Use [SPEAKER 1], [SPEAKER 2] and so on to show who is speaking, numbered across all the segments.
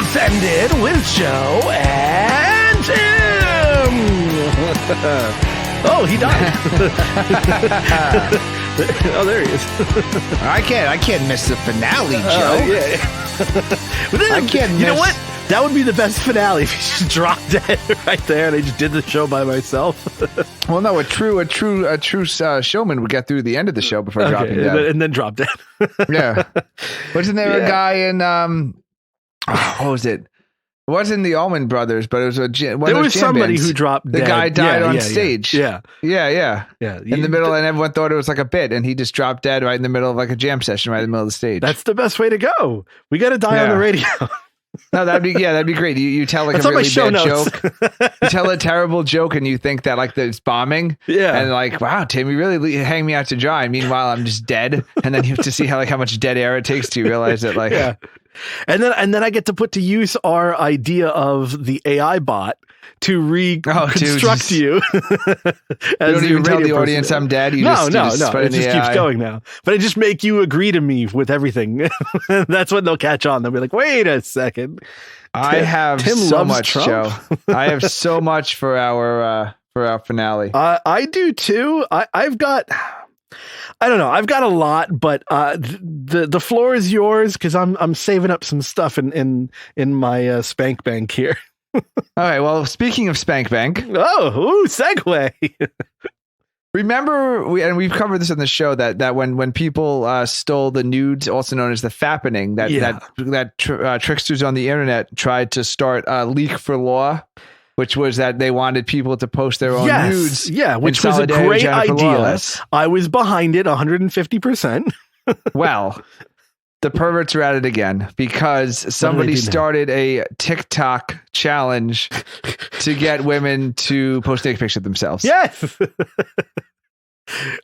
[SPEAKER 1] Offended with Joe and Tim. Oh, he died. Oh, there he is.
[SPEAKER 2] I can't miss the finale, Joe.
[SPEAKER 1] But then, you know what? That would be the best finale if he just dropped dead right there and I just did the show by myself.
[SPEAKER 2] Well, no, a true showman would get through the end of the show before dropping dead.
[SPEAKER 1] And then drop dead.
[SPEAKER 2] Yeah. Wasn't there a guy in, what was it? It wasn't the Allman Brothers, but it was there
[SPEAKER 1] was somebody who dropped dead.
[SPEAKER 2] The guy died on stage.
[SPEAKER 1] Yeah.
[SPEAKER 2] In the middle, and everyone thought it was like a bit, and he just dropped dead right in the middle of like a jam session right in the middle of the stage.
[SPEAKER 1] That's the best way to go. We got to die on the radio.
[SPEAKER 2] No, that'd be great. You tell like a really bad joke. You tell a terrible joke and you think that like it's bombing.
[SPEAKER 1] Yeah.
[SPEAKER 2] And like, wow, Tim, you really hang me out to dry. Meanwhile, I'm just dead. And then you have to see how much dead air it takes to realize that like.
[SPEAKER 1] Yeah. And then I get to put to use our idea of the AI bot to reconstruct you.
[SPEAKER 2] You don't even tell the audience I'm dead.
[SPEAKER 1] No. It just keeps going now. But I just make you agree to me with everything. That's when they'll catch on. They'll be like, wait a second.
[SPEAKER 2] I have
[SPEAKER 1] Tim
[SPEAKER 2] so
[SPEAKER 1] loves
[SPEAKER 2] much,
[SPEAKER 1] Trump?
[SPEAKER 2] Joe. I have so much for our finale.
[SPEAKER 1] I do too. I've got... I don't know. I've got a lot, but the floor is yours because I'm saving up some stuff in my Spank Bank here.
[SPEAKER 2] All right. Well, speaking of Spank Bank,
[SPEAKER 1] segue.
[SPEAKER 2] Remember, we've covered this on the show that when people stole the nudes, also known as the fappening, that tricksters on the internet tried to start Leak for Law, which was that they wanted people to post their own nudes.
[SPEAKER 1] Yeah, which was a great idea. I was behind it 150%.
[SPEAKER 2] Well, the perverts are at it again because somebody started a TikTok challenge to get women to post naked pictures of themselves.
[SPEAKER 1] Yes.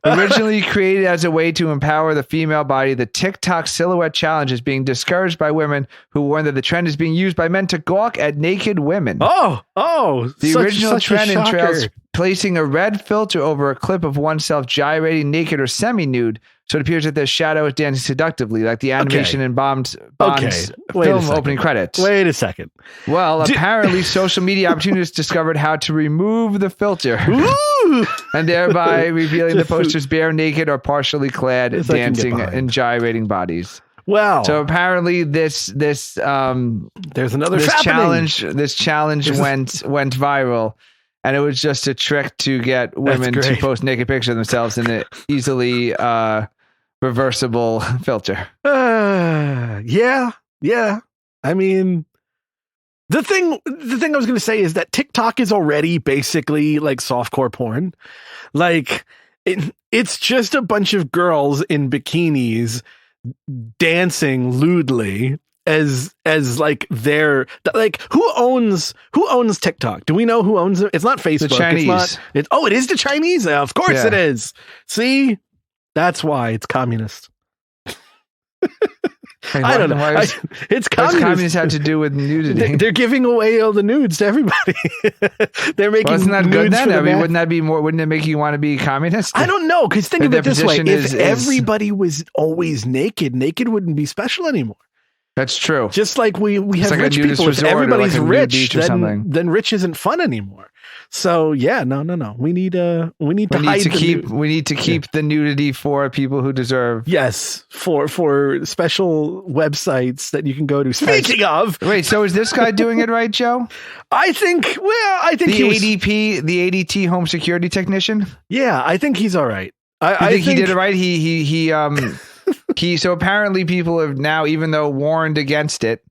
[SPEAKER 2] Originally created as a way to empower the female body, the TikTok silhouette challenge is being discouraged by women who warn that the trend is being used by men to gawk at naked women.
[SPEAKER 1] The
[SPEAKER 2] original trend entails placing a red filter over a clip of oneself gyrating naked or semi-nude, so it appears that their shadow is dancing seductively, like the animation in Bond's film opening credits.
[SPEAKER 1] Wait a second.
[SPEAKER 2] Well, apparently social media opportunists discovered how to remove the filter and thereby revealing the posters bare naked or partially clad, dancing and gyrating bodies.
[SPEAKER 1] Wow.
[SPEAKER 2] So apparently there's
[SPEAKER 1] another
[SPEAKER 2] challenge went viral. And it was just a trick to get women to post naked pictures of themselves in an easily reversible filter.
[SPEAKER 1] Yeah. I mean, the thing I was going to say is that TikTok is already basically like softcore porn. Like it's just a bunch of girls in bikinis dancing lewdly as like they're like who owns TikTok? Do we know who owns it? It's not Facebook.
[SPEAKER 2] The Chinese.
[SPEAKER 1] It is the Chinese. Of course it is. See, that's why it's communist. I don't know. It's communist.
[SPEAKER 2] What's communist have to do with nudity?
[SPEAKER 1] They're giving away all the nudes to everybody. They're making.
[SPEAKER 2] Wasn't that good then? I mean, wouldn't it make you want to be communist?
[SPEAKER 1] I don't know, because think of it this way: if everybody was always naked wouldn't be special anymore.
[SPEAKER 2] That's true.
[SPEAKER 1] Just like we have
[SPEAKER 2] like
[SPEAKER 1] rich people. If everybody's rich, then rich isn't fun anymore. So yeah, no. We need to keep
[SPEAKER 2] the nudity for people who deserve.
[SPEAKER 1] Yes, for special websites that you can go to. Speaking of,
[SPEAKER 2] wait, so is this guy doing it right, Joe?
[SPEAKER 1] I think
[SPEAKER 2] the ADT home security technician.
[SPEAKER 1] Yeah, I think he's all right.
[SPEAKER 2] I think he did it right. So apparently people have now, even though warned against it,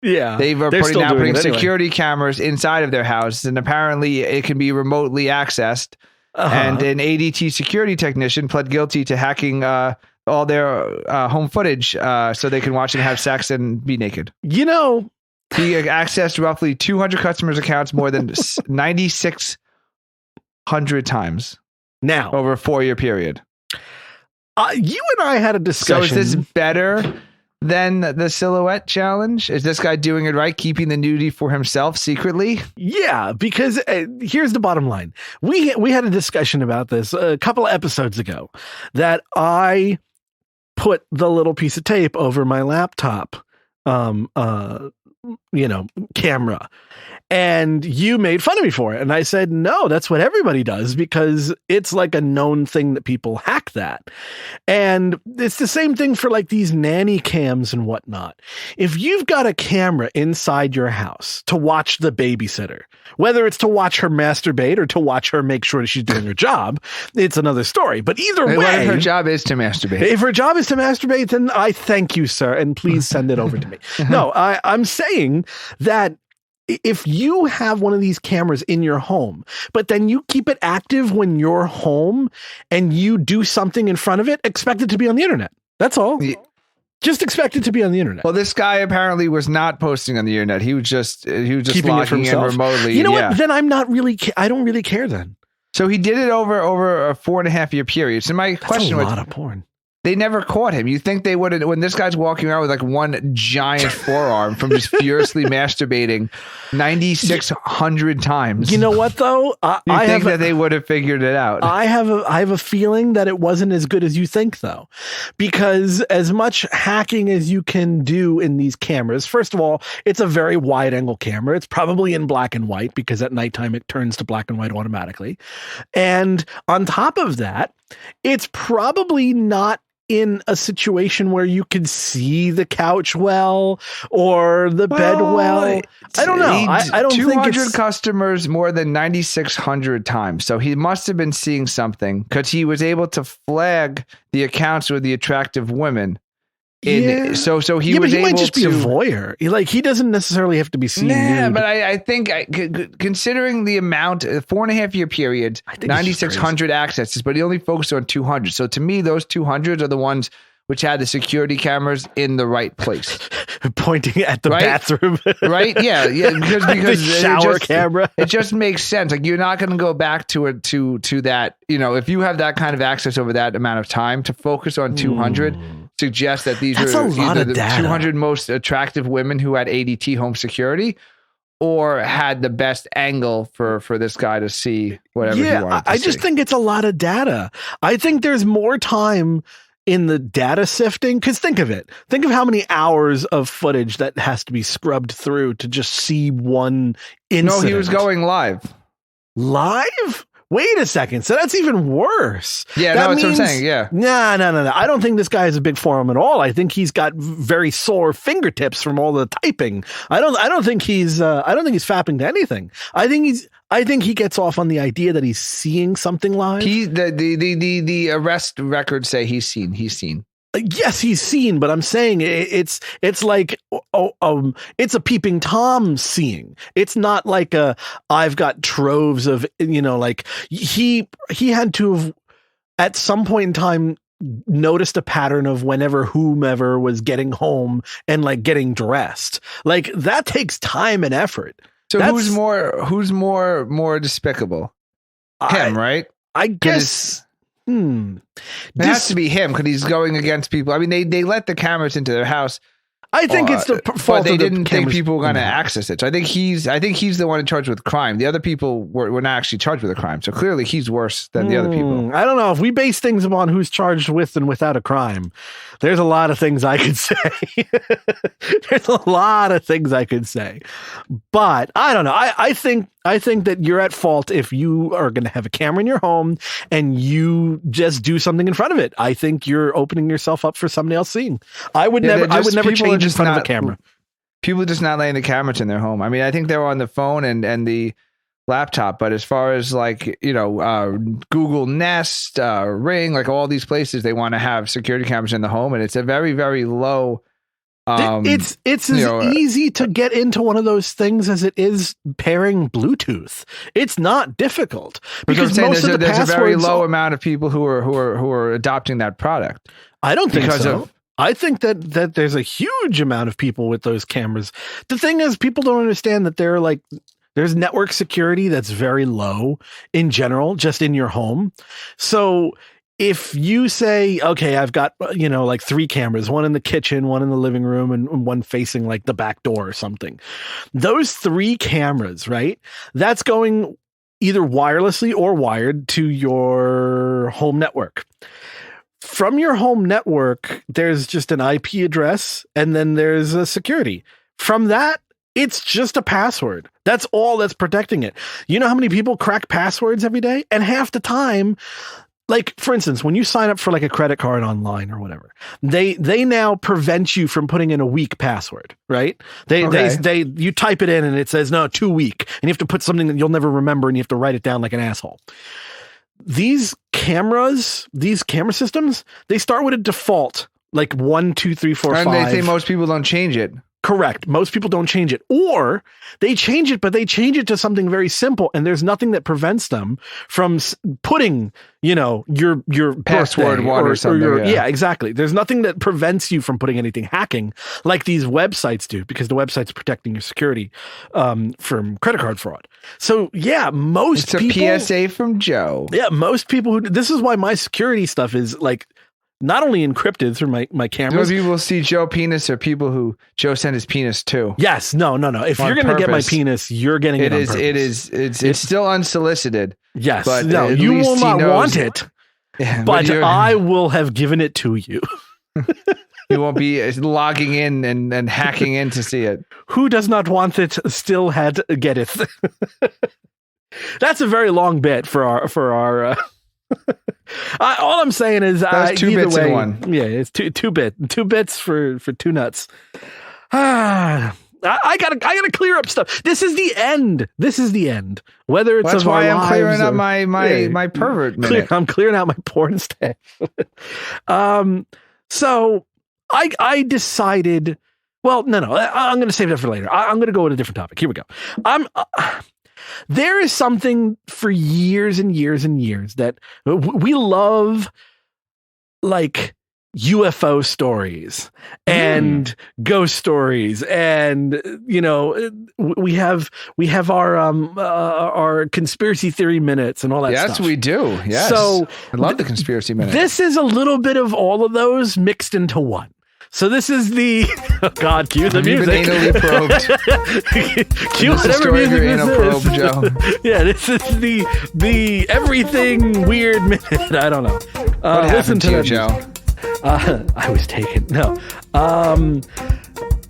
[SPEAKER 2] they're putting security cameras inside of their house, and apparently it can be remotely accessed. And an ADT security technician pled guilty to hacking all their home footage so they can watch them have sex and be naked.
[SPEAKER 1] You know,
[SPEAKER 2] he accessed roughly 200 customers' accounts more than 9,600 times
[SPEAKER 1] now
[SPEAKER 2] over a 4-year period.
[SPEAKER 1] You and I had a discussion.
[SPEAKER 2] So is this better than the silhouette challenge? Is this guy doing it right, keeping the nudity for himself secretly?
[SPEAKER 1] Yeah, because here's the bottom line. We had a discussion about this a couple of episodes ago, that I put the little piece of tape over my laptop camera. And you made fun of me for it. And I said, no, that's what everybody does because it's like a known thing that people hack that. And it's the same thing for like these nanny cams and whatnot. If you've got a camera inside your house to watch the babysitter, whether it's to watch her masturbate or to watch her make sure she's doing her job, it's another story. But either way,
[SPEAKER 2] what if her job is to masturbate?
[SPEAKER 1] If her job is to masturbate, then I thank you, sir, and please send it over to me. No, I'm saying that if you have one of these cameras in your home, but then you keep it active when you're home and you do something in front of it, expect it to be on the internet. That's all. Yeah. Just expect it to be on the internet.
[SPEAKER 2] Well, this guy apparently was not posting on the internet. He was just logging in remotely.
[SPEAKER 1] You know what? Then I don't really care then.
[SPEAKER 2] So he did it over a 4.5-year period. So my question was,
[SPEAKER 1] a lot of porn.
[SPEAKER 2] They never caught him. You think they would have, when this guy's walking around with like one giant forearm from just furiously masturbating 9,600 times.
[SPEAKER 1] You know what though?
[SPEAKER 2] I think that they would have figured it out.
[SPEAKER 1] I have a feeling that it wasn't as good as you think though, because as much hacking as you can do in these cameras, first of all, it's a very wide angle camera. It's probably in black and white because at nighttime it turns to black and white automatically. And on top of that, it's probably not in a situation where you can see the couch well or the bed well. I don't know. I don't think
[SPEAKER 2] 200 customers more than 9,600 times. So he must have been seeing something because he was able to flag the accounts with the attractive women. So he was able
[SPEAKER 1] might just be a voyeur. He doesn't necessarily have to be seen.
[SPEAKER 2] Yeah, but I think considering the amount, 4.5-year period, 9,600 accesses, but he only focused on 200. So to me, those 200 are the ones which had the security cameras in the right place,
[SPEAKER 1] pointing at the bathroom.
[SPEAKER 2] Right? Yeah. Because
[SPEAKER 1] the shower camera.
[SPEAKER 2] It just makes sense. Like you're not going to go back to it to that. If you have that kind of access over that amount of time to focus on 200. Suggest that these are either the 200 most attractive women who had ADT home security or had the best angle for this guy to see whatever he wanted to
[SPEAKER 1] I just think it's a lot of data. I think there's more time in the data sifting because think of it. Think of how many hours of footage that has to be scrubbed through to just see one incident.
[SPEAKER 2] No, he was going live.
[SPEAKER 1] Live? Wait a second. So that's even worse.
[SPEAKER 2] Yeah, that's what I'm saying. Yeah.
[SPEAKER 1] No. I don't think this guy has a big forearm at all. I think he's got very sore fingertips from all the typing. I don't think he's fapping to anything. I think he gets off on the idea that he's seeing something live.
[SPEAKER 2] The arrest records say he's seen.
[SPEAKER 1] Yes, he's seen, but I'm saying it's like it's a peeping Tom seeing. It's not like I've got troves of like he had to have at some point in time noticed a pattern of whenever whomever was getting home and like getting dressed. Like that takes time and effort.
[SPEAKER 2] So who's more despicable? Him, right?
[SPEAKER 1] I guess.
[SPEAKER 2] It has to be him because he's going against people. I mean, they let the cameras into their house.
[SPEAKER 1] I think it's the fault.
[SPEAKER 2] But they didn't think people were going to access it. So I think he's the one in charge with crime. The other people were not actually charged with a crime. So clearly he's worse than the other people.
[SPEAKER 1] I don't know. If we base things upon who's charged with and without a crime, there's a lot of things I could say. But I don't know. I think that you're at fault if you are going to have a camera in your home and you just do something in front of it. I think you're opening yourself up for somebody else seeing. I would never change in front of a camera.
[SPEAKER 2] People are just not letting the cameras in their home. I mean, I think they're on the phone and the laptop, but as far as like, Google Nest, Ring, like all these places, they want to have security cameras in the home, and it's a very, very low.
[SPEAKER 1] It's as easy to get into one of those things as it is pairing Bluetooth. It's not difficult because
[SPEAKER 2] there's a very low amount of people who are adopting that product.
[SPEAKER 1] I don't think so. I think that there's a huge amount of people with those cameras. The thing is, people don't understand that there's network security that's very low in general, just in your home. So if you say, okay, I've got, like 3 cameras, one in the kitchen, one in the living room, and one facing like the back door or something, those 3 cameras, right? That's going either wirelessly or wired to your home network. From your home network, there's just an IP address and then there's a security. From that, It's just a password. That's all that's protecting it. You know how many people crack passwords every day? And half the time, like, for instance, when you sign up for like a credit card online or whatever, they now prevent you from putting in a weak password, right? You type it in and it says, no, too weak. And you have to put something that you'll never remember and you have to write it down like an asshole. These camera systems, they start with a default, like 1, 2, 3, 4, 5.
[SPEAKER 2] And they say most people don't change it.
[SPEAKER 1] Correct. Most people don't change it, or they change it, but they change it to something very simple. And there's nothing that prevents them from putting, your
[SPEAKER 2] password one or something.
[SPEAKER 1] Yeah, exactly. There's nothing that prevents you from putting anything hacking like these websites do, because the website's protecting your security from credit card fraud. So yeah,
[SPEAKER 2] it's a PSA from Joe.
[SPEAKER 1] Yeah, most people this is why my security stuff is like not only encrypted through my cameras.
[SPEAKER 2] People will see Joe penis or people who Joe sent his penis to.
[SPEAKER 1] Yes. No. If you're going to get my penis, you're getting it on purpose.
[SPEAKER 2] It's still unsolicited.
[SPEAKER 1] Yes. But no, you will not want it, but I will have given it to you.
[SPEAKER 2] You won't be logging in and hacking in to see it.
[SPEAKER 1] Who does not want it still had to get it. That's a very long bit for our all I'm saying is
[SPEAKER 2] that's 2 bits in one.
[SPEAKER 1] Yeah, it's two bits for 2 nuts. I gotta clear up stuff. This is the end. Whether it's
[SPEAKER 2] that's why I'm clearing up my pervert minute.
[SPEAKER 1] I'm clearing out my porn stash. So I decided. Well, no. I'm going to save that for later. I'm going to go with a different topic. Here we go. There is something for years and years and years that we love, like UFO stories and ghost stories, and we have our conspiracy theory minutes and all that stuff.
[SPEAKER 2] Yes, we do. Yes, so I love the conspiracy minutes.
[SPEAKER 1] This is a little bit of all of those mixed into one. So this is the cue the music.
[SPEAKER 2] You've been anally probed.
[SPEAKER 1] Cue whatever music this is.
[SPEAKER 2] Probe, Joe.
[SPEAKER 1] Yeah, this is the everything weird minute. I don't know.
[SPEAKER 2] What happened to you, Joe?
[SPEAKER 1] I was taken. No.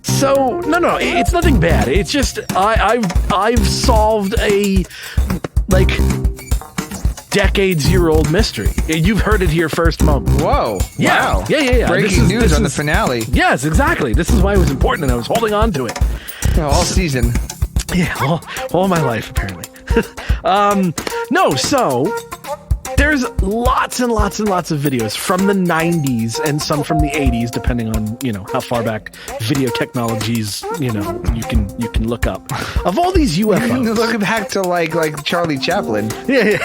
[SPEAKER 1] So no, it's nothing bad. It's just I've solved a decades-year-old mystery. You've heard it here first moment.
[SPEAKER 2] Whoa.
[SPEAKER 1] Yeah.
[SPEAKER 2] Wow.
[SPEAKER 1] Yeah.
[SPEAKER 2] Breaking news on the finale.
[SPEAKER 1] Yes, exactly. This is why it was important, and I was holding on to it.
[SPEAKER 2] All season.
[SPEAKER 1] Yeah, all my life, apparently. So there's lots and lots and lots of videos from the 90s and some from the 80s, depending on, how far back video technologies, you can look up, of all these UFOs. You can
[SPEAKER 2] look back to like Charlie Chaplin.
[SPEAKER 1] Yeah.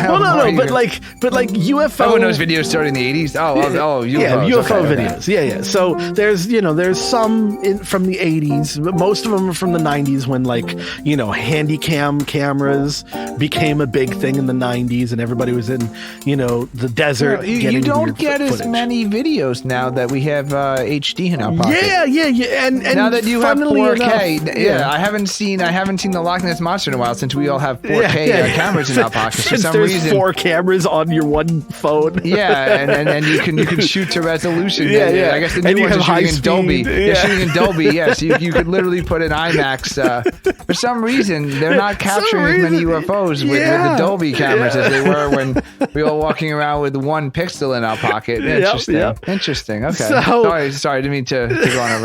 [SPEAKER 1] Well, no, but like UFO.
[SPEAKER 2] Everyone knows videos started in the 80s. Oh, UFOs.
[SPEAKER 1] Yeah, UFO videos. Okay. Yeah. So there's some from the 80s, but most of them are from the 90s when handycam cameras became a big thing in the 90s, and everybody was in, the desert.
[SPEAKER 2] You don't get as many videos now that we have HD in our pocket.
[SPEAKER 1] Yeah. And
[SPEAKER 2] now that you have 4K,
[SPEAKER 1] enough,
[SPEAKER 2] I haven't seen the Loch Ness Monster in a while, since we all have 4K cameras in our pockets.
[SPEAKER 1] Since there's 4 cameras on your one phone.
[SPEAKER 2] Yeah, and you can shoot to resolution.
[SPEAKER 1] Yeah.
[SPEAKER 2] I guess the new ones are shooting in Dolby. Yeah. Shooting in Dolby. Yes, you could literally put an IMAX. For some reason, they're not capturing as many UFOs with the Dolby cameras as they were when we were walking around with 1 pixel in our pocket. Interesting. Interesting. Okay. Sorry. Didn't mean to go on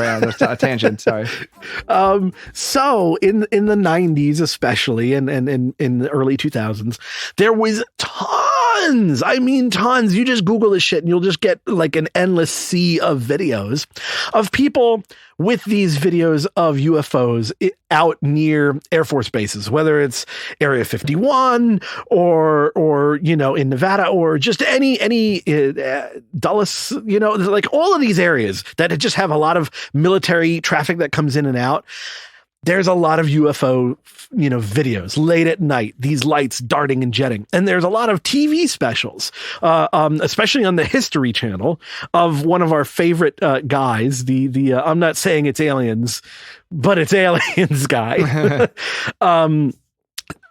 [SPEAKER 2] a tangent. Sorry.
[SPEAKER 1] So in the 90s, especially, and in the early 2000s, there was tons. I mean, tons. You just Google this shit and you'll just get like an endless sea of videos of people with these videos of UFOs out near Air Force bases, whether it's Area 51 or in Nevada, or just any Dulles, like all of these areas that just have a lot of military traffic that comes in and out. There's a lot of UFO, videos late at night, these lights darting and jetting. And there's a lot of TV specials, especially on the History Channel, of one of our favorite guys, the I'm not saying it's aliens, but it's aliens guy.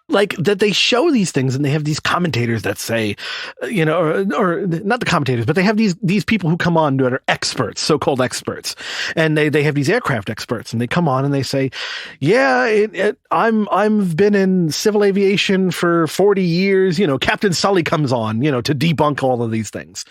[SPEAKER 1] like that they show these things and they have these commentators that say, or not the commentators, but they have these people who come on that are experts, so-called experts. And they have these aircraft experts and they come on and they say, I've been in civil aviation for 40 years. Captain Sully comes on, to debunk all of these things.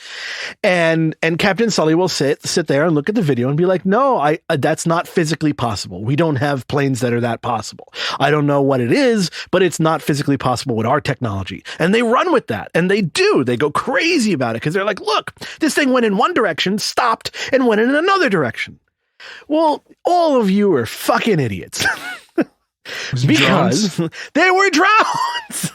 [SPEAKER 1] And Captain Sully will sit there and look at the video and be like, no, that's not physically possible. We don't have planes that are that possible. I don't know what it is, but it's not physically possible with our technology. And they run with that. And they go crazy about it because they're like, look, this thing went in one direction, stopped, and went in another direction. Well, all of you are fucking idiots. Because they were drones.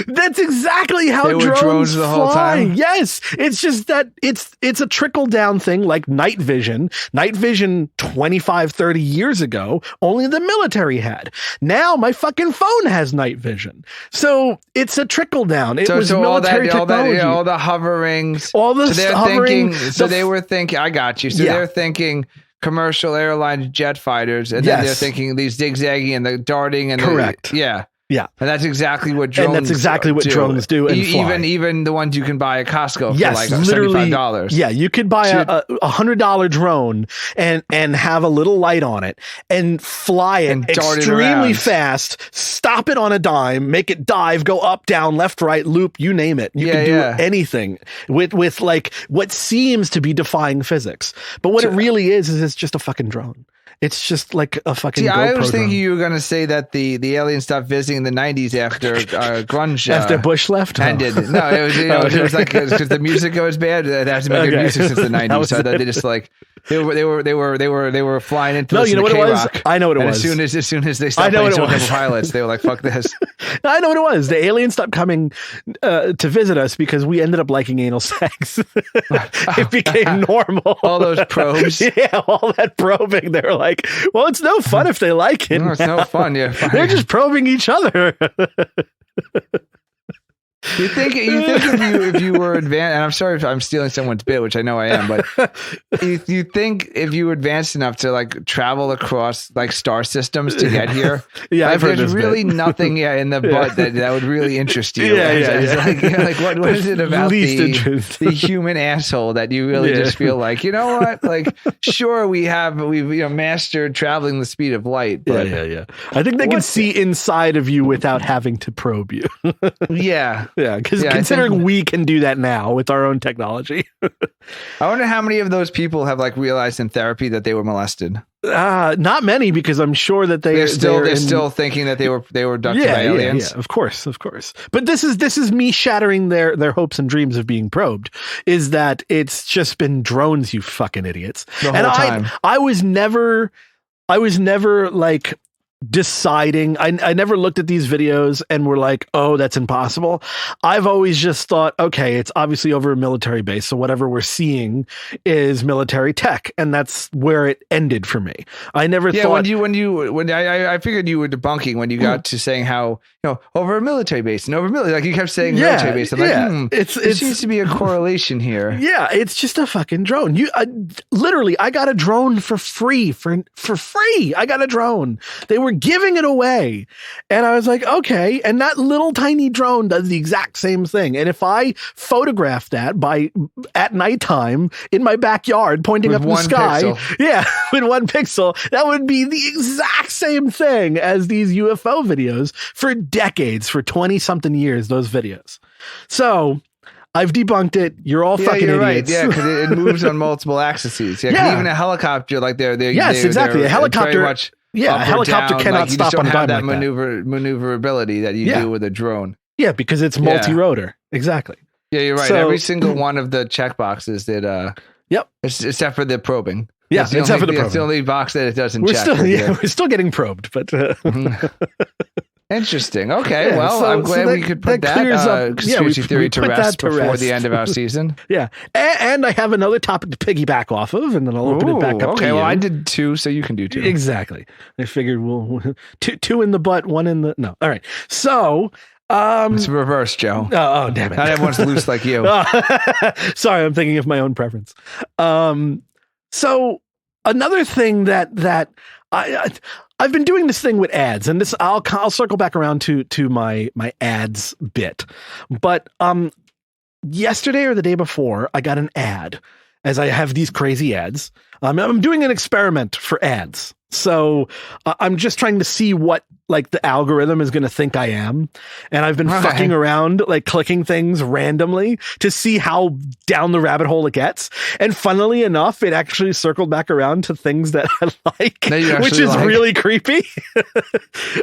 [SPEAKER 1] That's exactly how drones
[SPEAKER 2] the
[SPEAKER 1] fly.
[SPEAKER 2] Whole time.
[SPEAKER 1] Yes, it's just that it's a trickle down thing like night vision. Night vision 25, 30 years ago, only the military had. Now my fucking phone has night vision. So it's a trickle down. It was military technology.
[SPEAKER 2] All the hoverings.
[SPEAKER 1] All the hovering.
[SPEAKER 2] They were thinking, I got you. So they're thinking commercial airline jet fighters, and then they're thinking these zigzagging and the darting and
[SPEAKER 1] correct.
[SPEAKER 2] Yeah, and that's exactly what drones
[SPEAKER 1] do. And
[SPEAKER 2] even the ones you can buy at Costco
[SPEAKER 1] for
[SPEAKER 2] like $75.
[SPEAKER 1] Yeah, you could buy a $100 drone and have a little light on it and fly it extremely fast, stop it on a dime, make it dive, go up, down, left, right, loop, you name it. You can do anything with like what seems to be defying physics. But what it really is it's just a fucking drone. It's just like a fucking.
[SPEAKER 2] I was thinking you were going to say that the alien stopped visiting in the 90s after grunge
[SPEAKER 1] after Bush left
[SPEAKER 2] ended. No, it was like because the music was bad. They had to make good music since the 90s, so that they just like they were flying into.
[SPEAKER 1] No, you know what it was. I know what it was.
[SPEAKER 2] As soon as they stopped playing Stone Temple Pilots, they were like, "Fuck this."
[SPEAKER 1] I know what it was. The aliens stopped coming to visit us because we ended up liking anal sex. It became normal.
[SPEAKER 2] All those probes.
[SPEAKER 1] Yeah, all that probing. They were like, well, it's no fun if they like it.
[SPEAKER 2] No, it's no fun. Yeah, fine.
[SPEAKER 1] They're just probing each other.
[SPEAKER 2] You think if you were advanced, and I'm sorry if I'm stealing someone's bit, which I know I am, but you think if you were advanced enough to like travel across like star systems to get here,
[SPEAKER 1] I've heard
[SPEAKER 2] there's really nothing in the butt that would really interest you. Like what is it about the human asshole that you really just feel like, you know what? Like, sure, we've mastered traveling the speed of light, but
[SPEAKER 1] I think they can see inside of you without having to probe you. Yeah, because considering we can do that now with our own technology.
[SPEAKER 2] I wonder how many of those people have like realized in therapy that they were molested.
[SPEAKER 1] Not many, because I'm sure that they're
[SPEAKER 2] still thinking that they were abducted by aliens.
[SPEAKER 1] Yeah, of course. But this is me shattering their hopes and dreams of being probed. Is that it's just been drones, you fucking idiots.
[SPEAKER 2] The whole time.
[SPEAKER 1] I was never like deciding. I never looked at these videos and were like, oh, that's impossible. I've always just thought, okay, it's obviously over a military base, so whatever we're seeing is military tech, and that's where it ended for me. I never thought
[SPEAKER 2] when I figured you were debunking when you got to saying how over a military base and over military, like you kept saying military base. I'm like, there seems to be a correlation here.
[SPEAKER 1] Yeah, it's just a fucking drone. Literally, I got a drone for free. For free, I got a drone. They were giving it away, and I was like, okay. And that little tiny drone does the exact same thing. And if I photograph that at nighttime in my backyard, pointing
[SPEAKER 2] with
[SPEAKER 1] up in the sky,
[SPEAKER 2] pixel.
[SPEAKER 1] With 1 pixel, that would be the exact same thing as these UFO videos for decades, for 20 something years. Those videos. So I've debunked it. You're all fucking idiots.
[SPEAKER 2] Right. Yeah, because it moves on multiple axes. Yeah, even a helicopter, like
[SPEAKER 1] exactly. A helicopter.
[SPEAKER 2] Very much
[SPEAKER 1] a helicopter cannot stop on a dime
[SPEAKER 2] that
[SPEAKER 1] like
[SPEAKER 2] maneuverability that you do with a drone.
[SPEAKER 1] Yeah, because it's multi-rotor. Exactly.
[SPEAKER 2] Yeah, you're right. Every single one of the check boxes that except for the probing.
[SPEAKER 1] Yeah, except for the probing.
[SPEAKER 2] It's the only box that it doesn't check.
[SPEAKER 1] We're still getting probed, but
[SPEAKER 2] interesting. Okay, I'm glad we could put that conspiracy theory to rest before the end of our season.
[SPEAKER 1] Yeah, and I have another topic to piggyback off of, and then I'll open it back up.
[SPEAKER 2] Okay, well, I did 2, so you can do 2.
[SPEAKER 1] Exactly. I figured we'll 2 in the butt, 1 in the no. All right, so.
[SPEAKER 2] It's reverse, Joe.
[SPEAKER 1] Oh, damn it!
[SPEAKER 2] Not everyone's loose like you.
[SPEAKER 1] Sorry, I'm thinking of my own preference. So another thing that I've been doing this thing with ads, and this I'll circle back around to my ads bit. But yesterday or the day before, I got an ad, as I have these crazy ads. I'm doing an experiment for ads. So I'm just trying to see what like the algorithm is going to think I am. And I've been fucking around, like clicking things randomly to see how down the rabbit hole it gets. And funnily enough, it actually circled back around to things that I like, which is really creepy.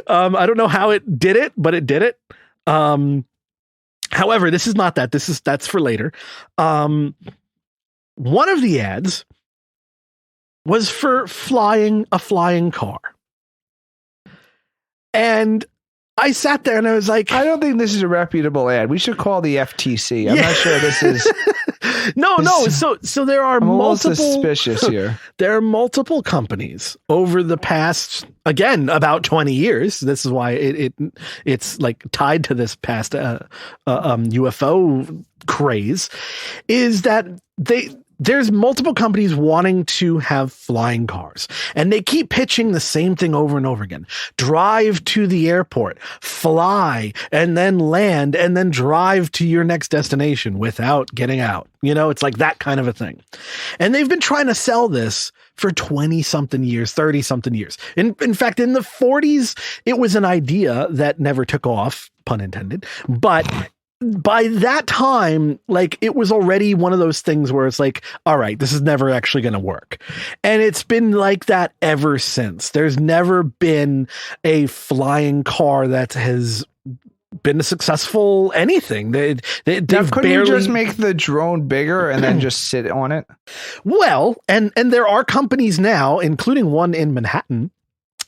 [SPEAKER 1] I don't know how it did it, but it did it. However, this is not that. That's for later. One of the ads was for a flying car. And I sat there and I was like,
[SPEAKER 2] I don't think this is a reputable ad. We should call the FTC. I'm not sure this is.
[SPEAKER 1] No. So there are multiple
[SPEAKER 2] suspicious here.
[SPEAKER 1] There are multiple companies over the past, again, about 20 years. This is why it's like tied to this past UFO craze, is that there's multiple companies wanting to have flying cars, and they keep pitching the same thing over and over again. Drive to the airport, fly, and then land, and then drive to your next destination without getting out. You know, it's like that kind of a thing. And they've been trying to sell this for 20 something years, 30 something years. In fact, in the 40s, it was an idea that never took off, pun intended, but by that time, like, it was already one of those things where it's like, all right, this is never actually going to work. And it's been like that ever since. There's never been a flying car that has been a successful anything. Couldn't
[SPEAKER 2] you just make the drone bigger and then just sit on it?
[SPEAKER 1] Well, and there are companies now, including one in Manhattan,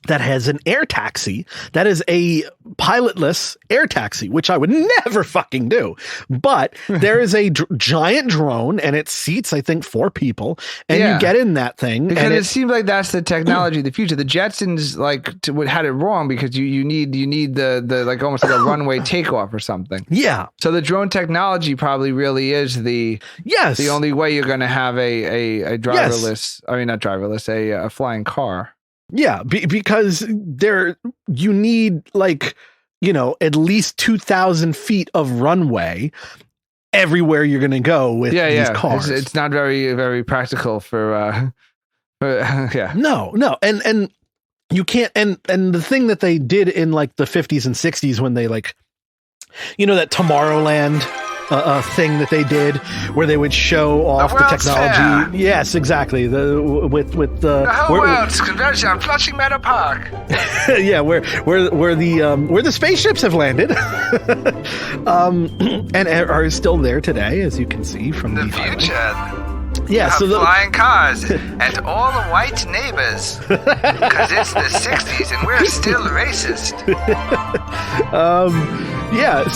[SPEAKER 1] that has an air taxi that is a pilotless air taxi, which I would never fucking do. But there is a giant drone and it seats, I think, 4 people, and you get in that thing.
[SPEAKER 2] Because it seems like that's the technology of the future. The Jetsons had it wrong because you need the like almost like a runway takeoff or something.
[SPEAKER 1] Yeah.
[SPEAKER 2] So the drone technology probably really is the only way you're going to have a driverless. I mean, not driverless, a flying car.
[SPEAKER 1] Yeah, because you need like, you know, at least 2,000 feet of runway everywhere you're going to go with these cars.
[SPEAKER 2] It's not very, very practical for
[SPEAKER 1] No. And you can't, and the thing that they did in like the 50s and 60s when they like, you know, that Tomorrowland thing that they did where they would show off the technology. Fair. Yes, exactly. The
[SPEAKER 2] whole world's convention on Flushing Meadow Park.
[SPEAKER 1] Yeah, where the spaceships have landed, and are still there today, as you can see from the future. Yeah, so the
[SPEAKER 2] flying cars and all the white neighbors, because it's the 60s and we're still racist.
[SPEAKER 1] Yeah,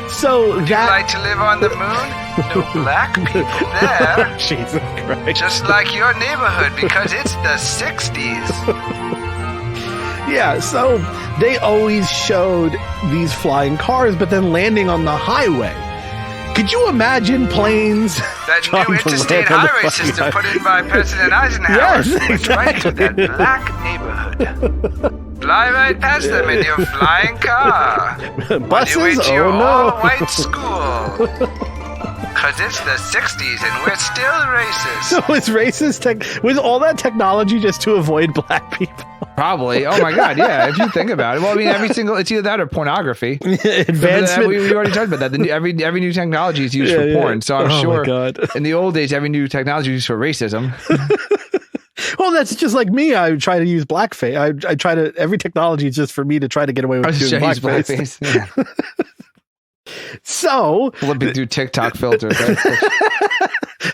[SPEAKER 1] so
[SPEAKER 2] would you like to live on the moon? No black people there.
[SPEAKER 1] Jesus Christ.
[SPEAKER 2] Just like your neighborhood, because it's the 60s.
[SPEAKER 1] Yeah, so they always showed these flying cars, but then landing on the highway. Could you imagine planes?
[SPEAKER 2] That new interstate highway system put in by President Eisenhower.
[SPEAKER 1] Yes, exactly.
[SPEAKER 2] Right to that black neighborhood. Fly right past them in your flying car.
[SPEAKER 1] Buses?
[SPEAKER 2] You went to your all-white school. Because it's the 60s and we're still racist.
[SPEAKER 1] So it's racist with all that technology just to avoid black people?
[SPEAKER 2] Probably. Oh my God. Yeah. If you think about it. Well, I mean, it's either that or pornography.
[SPEAKER 1] Advancement.
[SPEAKER 2] We already talked about that. Every new technology is used for porn. So I'm sure in the old days, every new technology was used for racism.
[SPEAKER 1] Well, that's just like me. I try to use blackface. I try to, every technology is just for me to try to get away with doing blackface.
[SPEAKER 2] Yeah.
[SPEAKER 1] So
[SPEAKER 2] flipping through TikTok filters.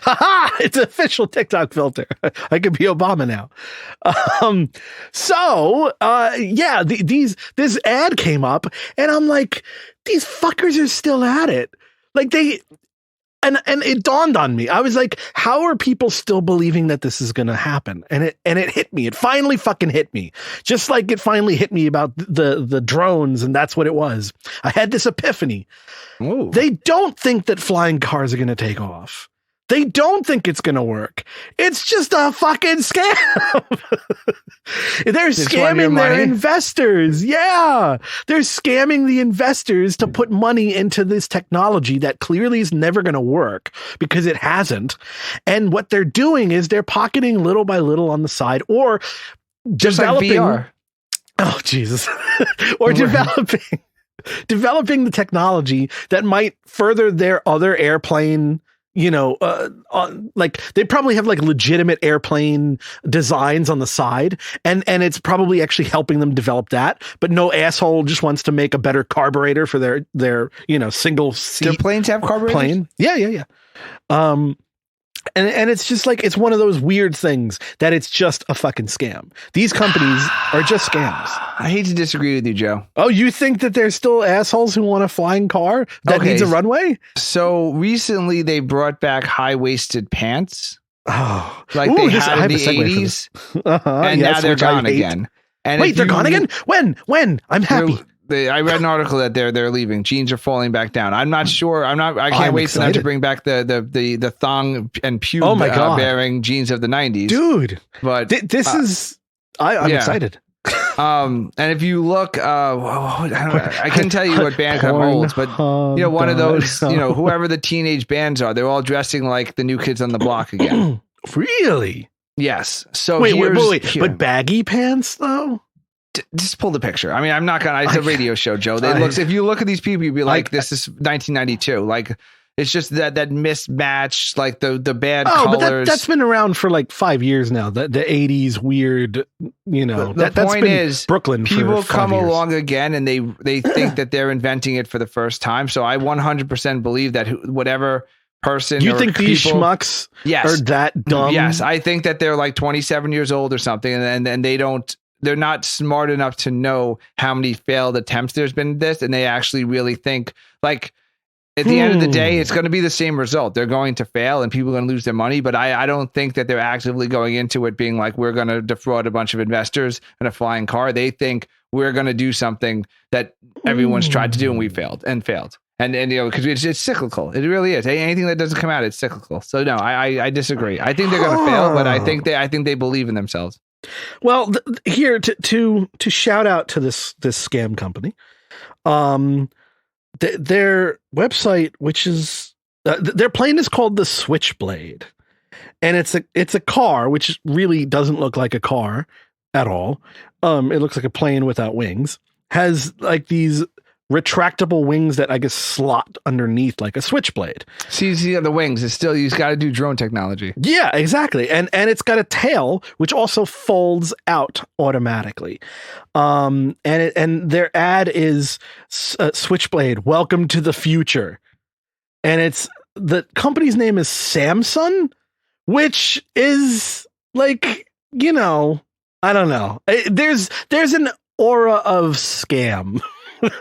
[SPEAKER 1] Haha! It's an official TikTok filter. I could be Obama now. This ad came up, and I'm like, these fuckers are still at it. Like and it dawned on me. I was like, how are people still believing that this is going to happen? And it hit me. It finally fucking hit me. Just like it finally hit me about the drones, and that's what it was. I had this epiphany.
[SPEAKER 2] Ooh.
[SPEAKER 1] They don't think that flying cars are going to take off. They don't think it's going to work. It's just a fucking scam. They're scamming their investors. Yeah. They're scamming the investors to put money into this technology that clearly is never going to work because it hasn't. And what they're doing is they're pocketing little by little on the side or
[SPEAKER 2] just developing like VR.
[SPEAKER 1] Oh, Jesus. Or developing the technology that might further their other airplane, like they probably have like legitimate airplane designs on the side and it's probably actually helping them develop that, but no asshole just wants to make a better carburetor for their single seat.
[SPEAKER 2] Their planes have carburetors?
[SPEAKER 1] Plane. Yeah. And it's just like, it's one of those weird things that it's just a fucking scam. These companies are just scams.
[SPEAKER 2] I hate to disagree with you, Joe.
[SPEAKER 1] Oh, you think that there's still assholes who want a flying car that needs a runway?
[SPEAKER 2] So recently they brought back high-waisted pants.
[SPEAKER 1] Oh,
[SPEAKER 2] like they had in the 80s. And now they're gone again. And
[SPEAKER 1] wait, they're gone again? When? I'm happy.
[SPEAKER 2] I read an article that they're leaving. Jeans are falling back down. I'm not sure. I can't wait for them to bring back the thong and pube bearing jeans of the 90s,
[SPEAKER 1] dude.
[SPEAKER 2] But
[SPEAKER 1] this is I'm excited.
[SPEAKER 2] And if you look, I can tell you what Bandcamp holds, but one of those, whoever the teenage bands are, they're all dressing like the New Kids on the Block again.
[SPEAKER 1] Really?
[SPEAKER 2] Yes. So
[SPEAKER 1] wait. But baggy pants though.
[SPEAKER 2] Just pull the picture. I mean, I'm not gonna. It's a radio show, Joe. If you look at these people, you'd be like, "This is 1992." Like, it's just that mismatch, like the bad colors.
[SPEAKER 1] But that's been around for like 5 years now. The 80s weird,
[SPEAKER 2] The point is,
[SPEAKER 1] Brooklyn.
[SPEAKER 2] People come along again, and they think that they're inventing it for the first time. So I 100% believe that whatever person,
[SPEAKER 1] you think these schmucks are that dumb?
[SPEAKER 2] Yes, I think that they're like 27 years old or something, and they don't. They're not smart enough to know how many failed attempts there's been this, and they actually really think like at the end of the day, it's going to be the same result. They're going to fail and people are going to lose their money. But I don't think that they're actively going into it being like, we're going to defraud a bunch of investors in a flying car. They think we're going to do something that everyone's tried to do and we failed. And because it's cyclical. It really is. Anything that doesn't come out, it's cyclical. So no, I disagree. I think they're going to fail, but I think they believe in themselves.
[SPEAKER 1] Well, here to shout out to this scam company, their website, which is their plane is called the Switchblade, and it's a car which really doesn't look like a car at all. It looks like a plane without wings. Has like these retractable wings that I guess slot underneath like a switchblade.
[SPEAKER 2] See the wings. It's still, you've got to do drone technology.
[SPEAKER 1] Yeah, exactly. And it's got a tail which also folds out automatically. And their ad is Switchblade, welcome to the future. And it's the company's name is Samsung, which is like, I don't know. There's an aura of scam. Like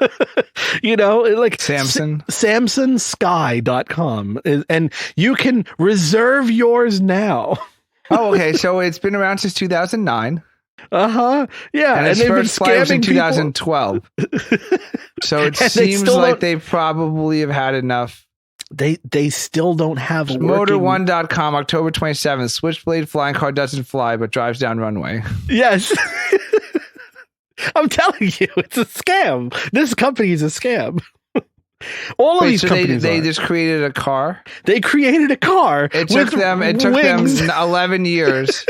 [SPEAKER 1] samsonsky.com, and you can reserve yours now.
[SPEAKER 2] Oh, okay. So it's been around since 2009.
[SPEAKER 1] Yeah.
[SPEAKER 2] And its first flight was in 2012. So it seems like they probably have had enough.
[SPEAKER 1] They still don't have
[SPEAKER 2] Motor1.com, October 27th. Switchblade flying car doesn't fly but drives down runway.
[SPEAKER 1] Yes. I'm telling you, it's a scam. This company is a scam. All of these companies.
[SPEAKER 2] They just created a car.
[SPEAKER 1] They created a car.
[SPEAKER 2] It took them 11 years.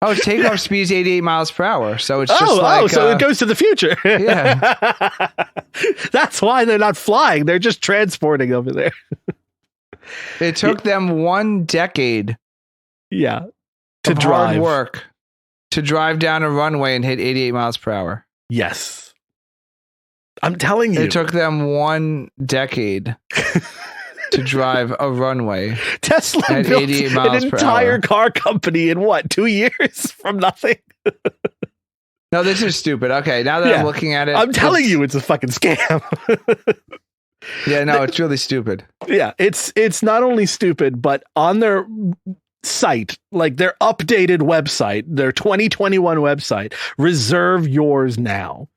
[SPEAKER 2] Oh, takeoff speed is 88 miles per hour. So it's just
[SPEAKER 1] so it goes to the future.
[SPEAKER 2] Yeah.
[SPEAKER 1] That's why they're not flying. They're just transporting over there.
[SPEAKER 2] It took them 1 decade.
[SPEAKER 1] Yeah.
[SPEAKER 2] To drive. Hard work. To drive down a runway and hit 88 miles per hour.
[SPEAKER 1] Yes. I'm telling you.
[SPEAKER 2] It took them 1 decade to drive a runway.
[SPEAKER 1] Tesla
[SPEAKER 2] at
[SPEAKER 1] built
[SPEAKER 2] 88 miles
[SPEAKER 1] an
[SPEAKER 2] per
[SPEAKER 1] entire
[SPEAKER 2] hour.
[SPEAKER 1] car company in 2 years from nothing?
[SPEAKER 2] No, this is stupid. Okay, now that I'm looking at it.
[SPEAKER 1] I'm telling you, it's a fucking scam.
[SPEAKER 2] Yeah, no, it's really stupid.
[SPEAKER 1] Yeah, it's not only stupid, but on their site, like their updated website, their 2021 website, reserve yours now.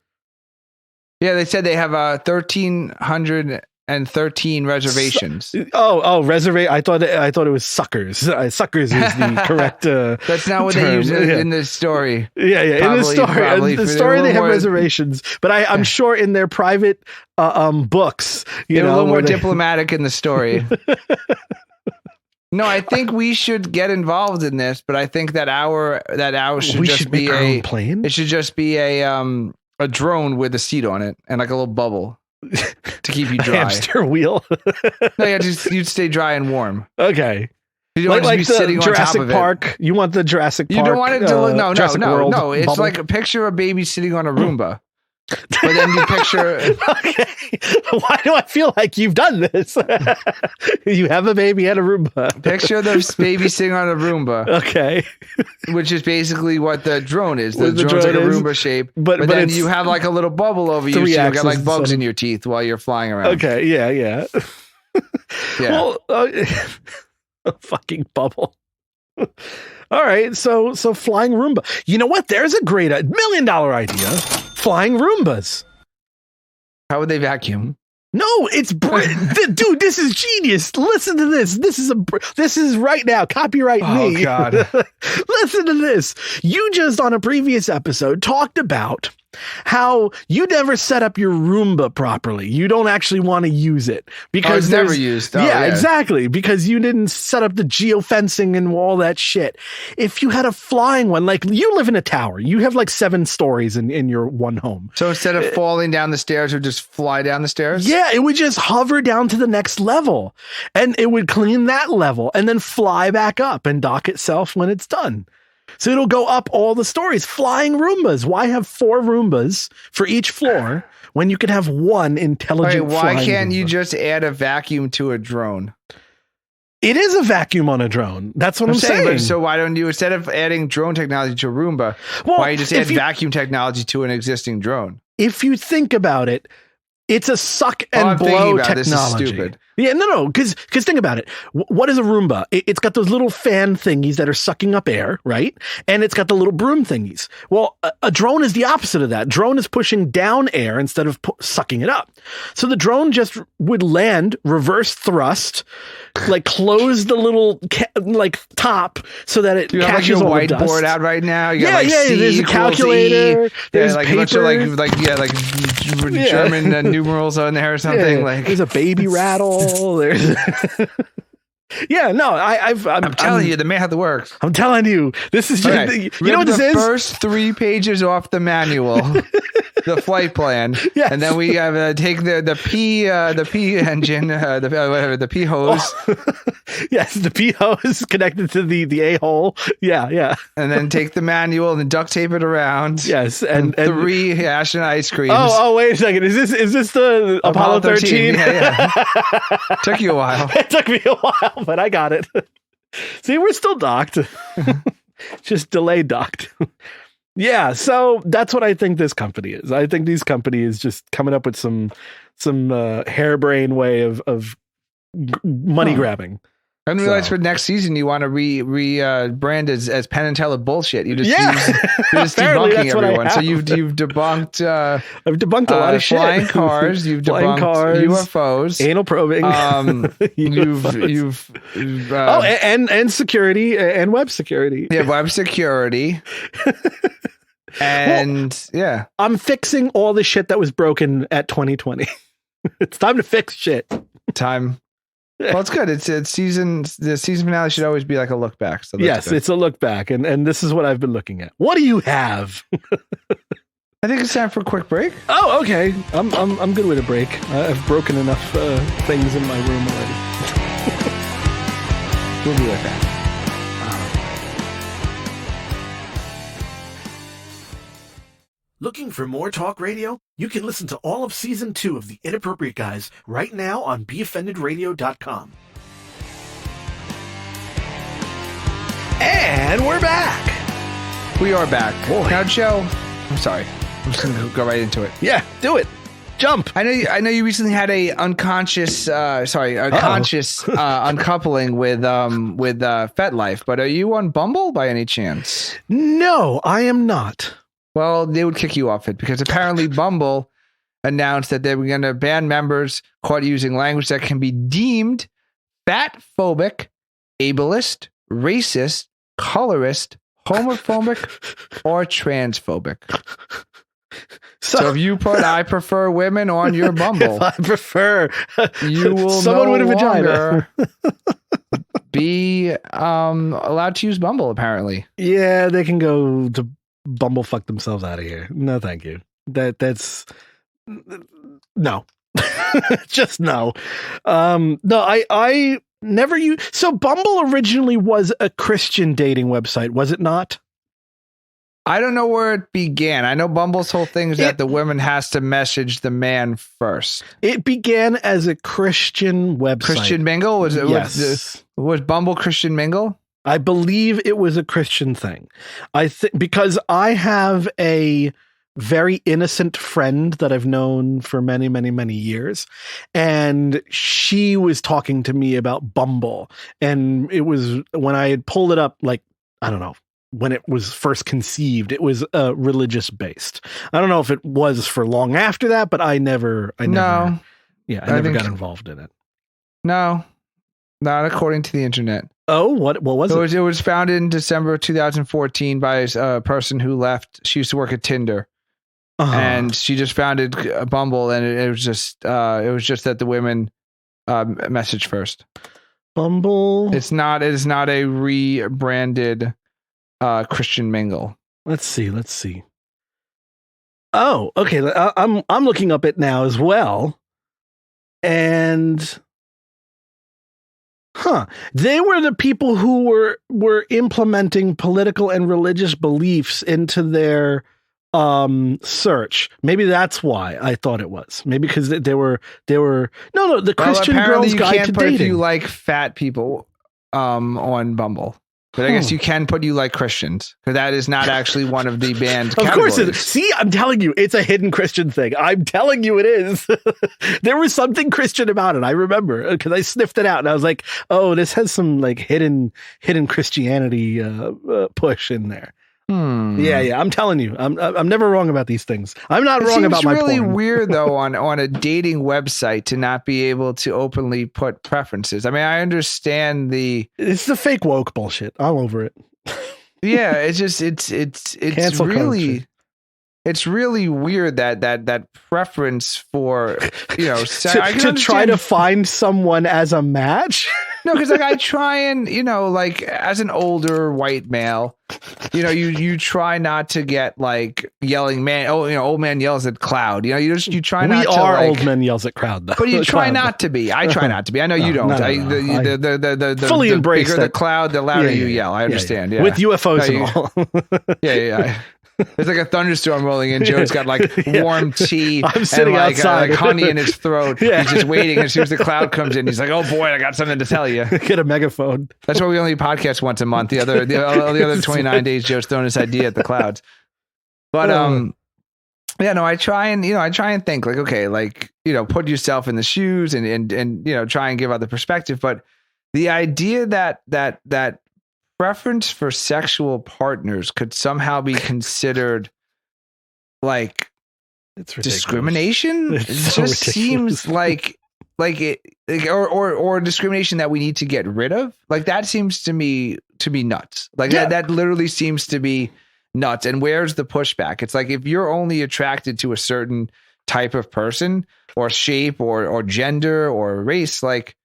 [SPEAKER 2] Yeah, they said they have 1,300 S1-E29 reservations.
[SPEAKER 1] Reservation. I thought it was suckers. Suckers is the correct.
[SPEAKER 2] That's not what they use in the story.
[SPEAKER 1] Yeah.
[SPEAKER 2] Probably,
[SPEAKER 1] in the story, they have reservations, but I'm sure in their private books,
[SPEAKER 2] they're a little more diplomatic in the story. No, I think we should get involved in this, but I think that our should just be a
[SPEAKER 1] plane.
[SPEAKER 2] It should just be a drone with a seat on it and like a little bubble to keep you dry.
[SPEAKER 1] Hamster wheel.
[SPEAKER 2] No, yeah, you'd stay dry and warm.
[SPEAKER 1] Okay.
[SPEAKER 2] You don't want to be sitting
[SPEAKER 1] Jurassic
[SPEAKER 2] on top
[SPEAKER 1] Park.
[SPEAKER 2] of it.
[SPEAKER 1] You want the Jurassic Park.
[SPEAKER 2] You don't want it to look. No. It's
[SPEAKER 1] bubble.
[SPEAKER 2] like a picture of a baby sitting on a Roomba. But then you picture.
[SPEAKER 1] Okay. Why do I feel like you've done this? You have a baby and a Roomba.
[SPEAKER 2] Picture the baby sitting on a Roomba.
[SPEAKER 1] Okay.
[SPEAKER 2] Which is basically what the drone is. The drone's like a Roomba shape. But then you have like a little bubble over you, so you got like bugs in your teeth while you're flying around.
[SPEAKER 1] Okay. Yeah.
[SPEAKER 2] Yeah.
[SPEAKER 1] Well, a fucking bubble. All right, so flying Roomba. You know what? There's a great $1 million idea. Flying Roombas.
[SPEAKER 2] How would they vacuum?
[SPEAKER 1] No, it's dude. This is genius. Listen to this. This is right now. Copyright me.
[SPEAKER 2] Oh God.
[SPEAKER 1] Listen to this. You just on a previous episode talked about how you never set up your Roomba properly. You don't actually want to use it because
[SPEAKER 2] it's never used.
[SPEAKER 1] Yeah, exactly. Because you didn't set up the geofencing and all that shit. If you had a flying one, like you live in a tower, you have like 7 stories in your one home.
[SPEAKER 2] So instead of falling down the stairs, it would just fly down the stairs?
[SPEAKER 1] Yeah, it would just hover down to the next level and it would clean that level and then fly back up and dock itself when it's done. So it'll go up all the stories. Flying Roombas. Why have 4 Roombas for each floor when you can have one intelligent flying
[SPEAKER 2] Why can't
[SPEAKER 1] Roomba?
[SPEAKER 2] you just add a vacuum to a drone?
[SPEAKER 1] It is a vacuum on a drone. That's what I'm saying.
[SPEAKER 2] So why don't you, instead of adding drone technology to a Roomba, why don't you just add vacuum technology to an existing drone?
[SPEAKER 1] If you think about it, it's a suck and blow technology.
[SPEAKER 2] This is stupid.
[SPEAKER 1] Yeah, no, because think about it. What is a Roomba? It's got those little fan thingies that are sucking up air, right? And it's got the little broom thingies. Well, a drone is the opposite of that. Drone is pushing down air instead of sucking it up. So the drone just would land, reverse thrust, like close the little top so that it catches all the dust.
[SPEAKER 2] You have like your whiteboard out right now. You got
[SPEAKER 1] there's a calculator. There's
[SPEAKER 2] like
[SPEAKER 1] paper.
[SPEAKER 2] A bunch of German numerals on there or something.
[SPEAKER 1] Like there's a baby rattle. There's yeah, no, I'm
[SPEAKER 2] telling you, the math works.
[SPEAKER 1] I'm telling you, this is just, you know what this is?
[SPEAKER 2] First 3 pages off the manual, the flight plan, yes. And then we have take the P engine, the P hose.
[SPEAKER 1] Oh. Yes, the P hose connected to the A hole. Yeah.
[SPEAKER 2] And then take the manual and duct tape it around.
[SPEAKER 1] Yes,
[SPEAKER 2] and 3 astronaut ice creams.
[SPEAKER 1] Oh, wait a second. Is this the Apollo 13?
[SPEAKER 2] Yeah. Took you a while.
[SPEAKER 1] It took me a while, but I got it. See, we're still docked. Just delay docked. Yeah, so that's what I think this company is. I think this company is just coming up with some harebrained way of money grabbing.
[SPEAKER 2] I didn't realize for next season you want to rebrand as Penn and Teller bullshit. You're just debunking everyone. So you've debunked.
[SPEAKER 1] I've debunked a lot of shit.
[SPEAKER 2] Flying cars. You've debunked UFOs.
[SPEAKER 1] Anal probing.
[SPEAKER 2] You've
[SPEAKER 1] and security and web security.
[SPEAKER 2] Yeah, web security. And yeah,
[SPEAKER 1] I'm fixing all the shit that was broken at 2020. It's time to fix shit.
[SPEAKER 2] Time. Well, it's good. It's season. The season finale should always be like a look back. So
[SPEAKER 1] yes, it's a look back, and this is what I've been looking at. What do you have?
[SPEAKER 2] I think it's time for a quick break.
[SPEAKER 1] Oh, okay. I'm good with a break. I've broken enough things in my room already.
[SPEAKER 2] We'll be right back.
[SPEAKER 1] Looking for more talk radio? You can listen to all of Season 2 of The Inappropriate Guys right now on BeOffendedRadio.com. And we're back!
[SPEAKER 2] We are back.
[SPEAKER 1] Boy.
[SPEAKER 2] Now, Joe, I'm sorry. I'm just going to go right into it.
[SPEAKER 1] Yeah, do it. Jump.
[SPEAKER 2] I know you recently had a conscious uncoupling with FetLife, but are you on Bumble by any chance?
[SPEAKER 1] No, I am not.
[SPEAKER 2] Well, they would kick you off it because apparently Bumble announced that they were going to ban members caught using language that can be deemed fat-phobic, ableist, racist, colorist, homophobic, or transphobic. So if you put "I prefer women" on your Bumble,
[SPEAKER 1] if I prefer,
[SPEAKER 2] you will
[SPEAKER 1] someone with a vagina
[SPEAKER 2] be allowed to use Bumble. Apparently,
[SPEAKER 1] yeah, they can go to Bumble fuck themselves out of here. No, thank you. That's no, just no. No, I never use. So Bumble originally was a Christian dating website, was it not?
[SPEAKER 2] I don't know where it began. I know Bumble's whole thing is that the woman has to message the man first.
[SPEAKER 1] It began as a Christian website.
[SPEAKER 2] Christian Mingle?
[SPEAKER 1] Yes.
[SPEAKER 2] Was Bumble Christian Mingle?
[SPEAKER 1] I believe it was a Christian thing. I think because I have a very innocent friend that I've known for many, many, many years. And she was talking to me about Bumble. And it was when I had pulled it up, like, I don't know, when it was first conceived, it was religious based. I don't know if it was for long after that, but I never got involved in it.
[SPEAKER 2] No, not according to the internet.
[SPEAKER 1] Oh, what was it?
[SPEAKER 2] It was founded in December 2014 by a person who left. She used to work at Tinder. And she just founded Bumble, and it was just that the women message first.
[SPEAKER 1] Bumble.
[SPEAKER 2] It is not a rebranded Christian Mingle.
[SPEAKER 1] Let's see. Oh, okay. I'm looking up it now as well, and they were the people who were implementing political and religious beliefs into their search. Maybe that's why I thought it was. Maybe because they were the Christian Girls Guide to Dating.
[SPEAKER 2] If you like fat people on Bumble. But I guess you can put "you like Christians" because that is not actually one of the banned categories.
[SPEAKER 1] Of course it is. See, I'm telling you, it's a hidden Christian thing. I'm telling you it is. There was something Christian about it. I remember because I sniffed it out and I was like, oh, this has some like hidden Christianity push in there. Yeah. I'm telling you, I'm never wrong about these things. I'm not wrong about my porn.
[SPEAKER 2] It's really weird though on a dating website to not be able to openly put preferences. I mean, I understand
[SPEAKER 1] it's the fake woke bullshit. I'm over it.
[SPEAKER 2] Yeah, it's just it's really.
[SPEAKER 1] Culture.
[SPEAKER 2] It's really weird that preference for,
[SPEAKER 1] to try to find someone as a match.
[SPEAKER 2] No, because like I try and, like as an older white male, you try not to get like yelling man. Oh, old man yells at cloud. You try not to. We are
[SPEAKER 1] old men yells at crowd though.
[SPEAKER 2] But you try not to be. I try not to be. I know you don't. The
[SPEAKER 1] fully embrace
[SPEAKER 2] the cloud, the louder you yell. I understand. Yeah.
[SPEAKER 1] With UFOs and all.
[SPEAKER 2] Yeah. It's like a thunderstorm rolling in. Joe's got like warm tea
[SPEAKER 1] I'm sitting
[SPEAKER 2] and like,
[SPEAKER 1] outside.
[SPEAKER 2] Like honey in his throat. Yeah. He's just waiting. As soon as the cloud comes in, he's like, "Oh boy, I got something to tell you."
[SPEAKER 1] Get a megaphone.
[SPEAKER 2] That's why we only podcast once a month. The other 29 days, Joe's throwing his idea at the clouds. But I try and think like, okay, like put yourself in the shoes and try and give other perspective. But the idea that preference for sexual partners could somehow be considered like discrimination. It just seems like it or discrimination that we need to get rid of. Like that seems to me to be nuts. Like that literally seems to be nuts. And where's the pushback? It's like if you're only attracted to a certain type of person or shape or gender or race, like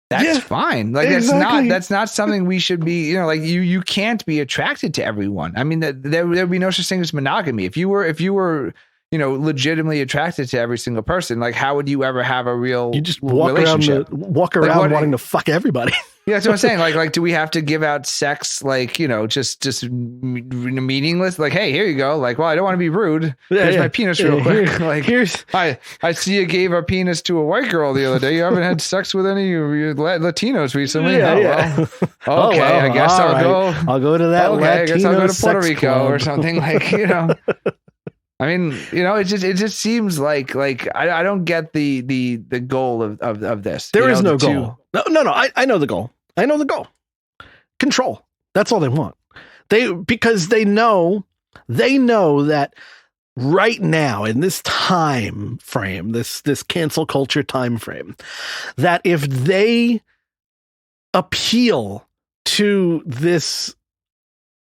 [SPEAKER 2] that's fine. Like exactly. that's not something we should be, like you can't be attracted to everyone. I mean, there'd be no such thing as monogamy. If you were, legitimately attracted to every single person, like how would you ever have a real relationship?
[SPEAKER 1] Walk around wanting to fuck everybody.
[SPEAKER 2] Yeah, that's what I'm saying. Like, do we have to give out sex? Like, just meaningless. Like, hey, here you go. Like, well, I don't want to be rude. Here's my penis real quick. I see you gave a penis to a white girl the other day. You haven't had sex with any of your Latinos recently.
[SPEAKER 1] Yeah.
[SPEAKER 2] Well, okay, I guess
[SPEAKER 1] I'll go to that.
[SPEAKER 2] Okay, I guess I'll go to Puerto
[SPEAKER 1] Rico
[SPEAKER 2] club. Or something like. I mean, it just seems like I don't get the goal of this.
[SPEAKER 1] There is no goal. No. I know the goal. I know the goal. Control. That's all they want. Because they know that right now in this time frame, this cancel culture time frame, that if they appeal to this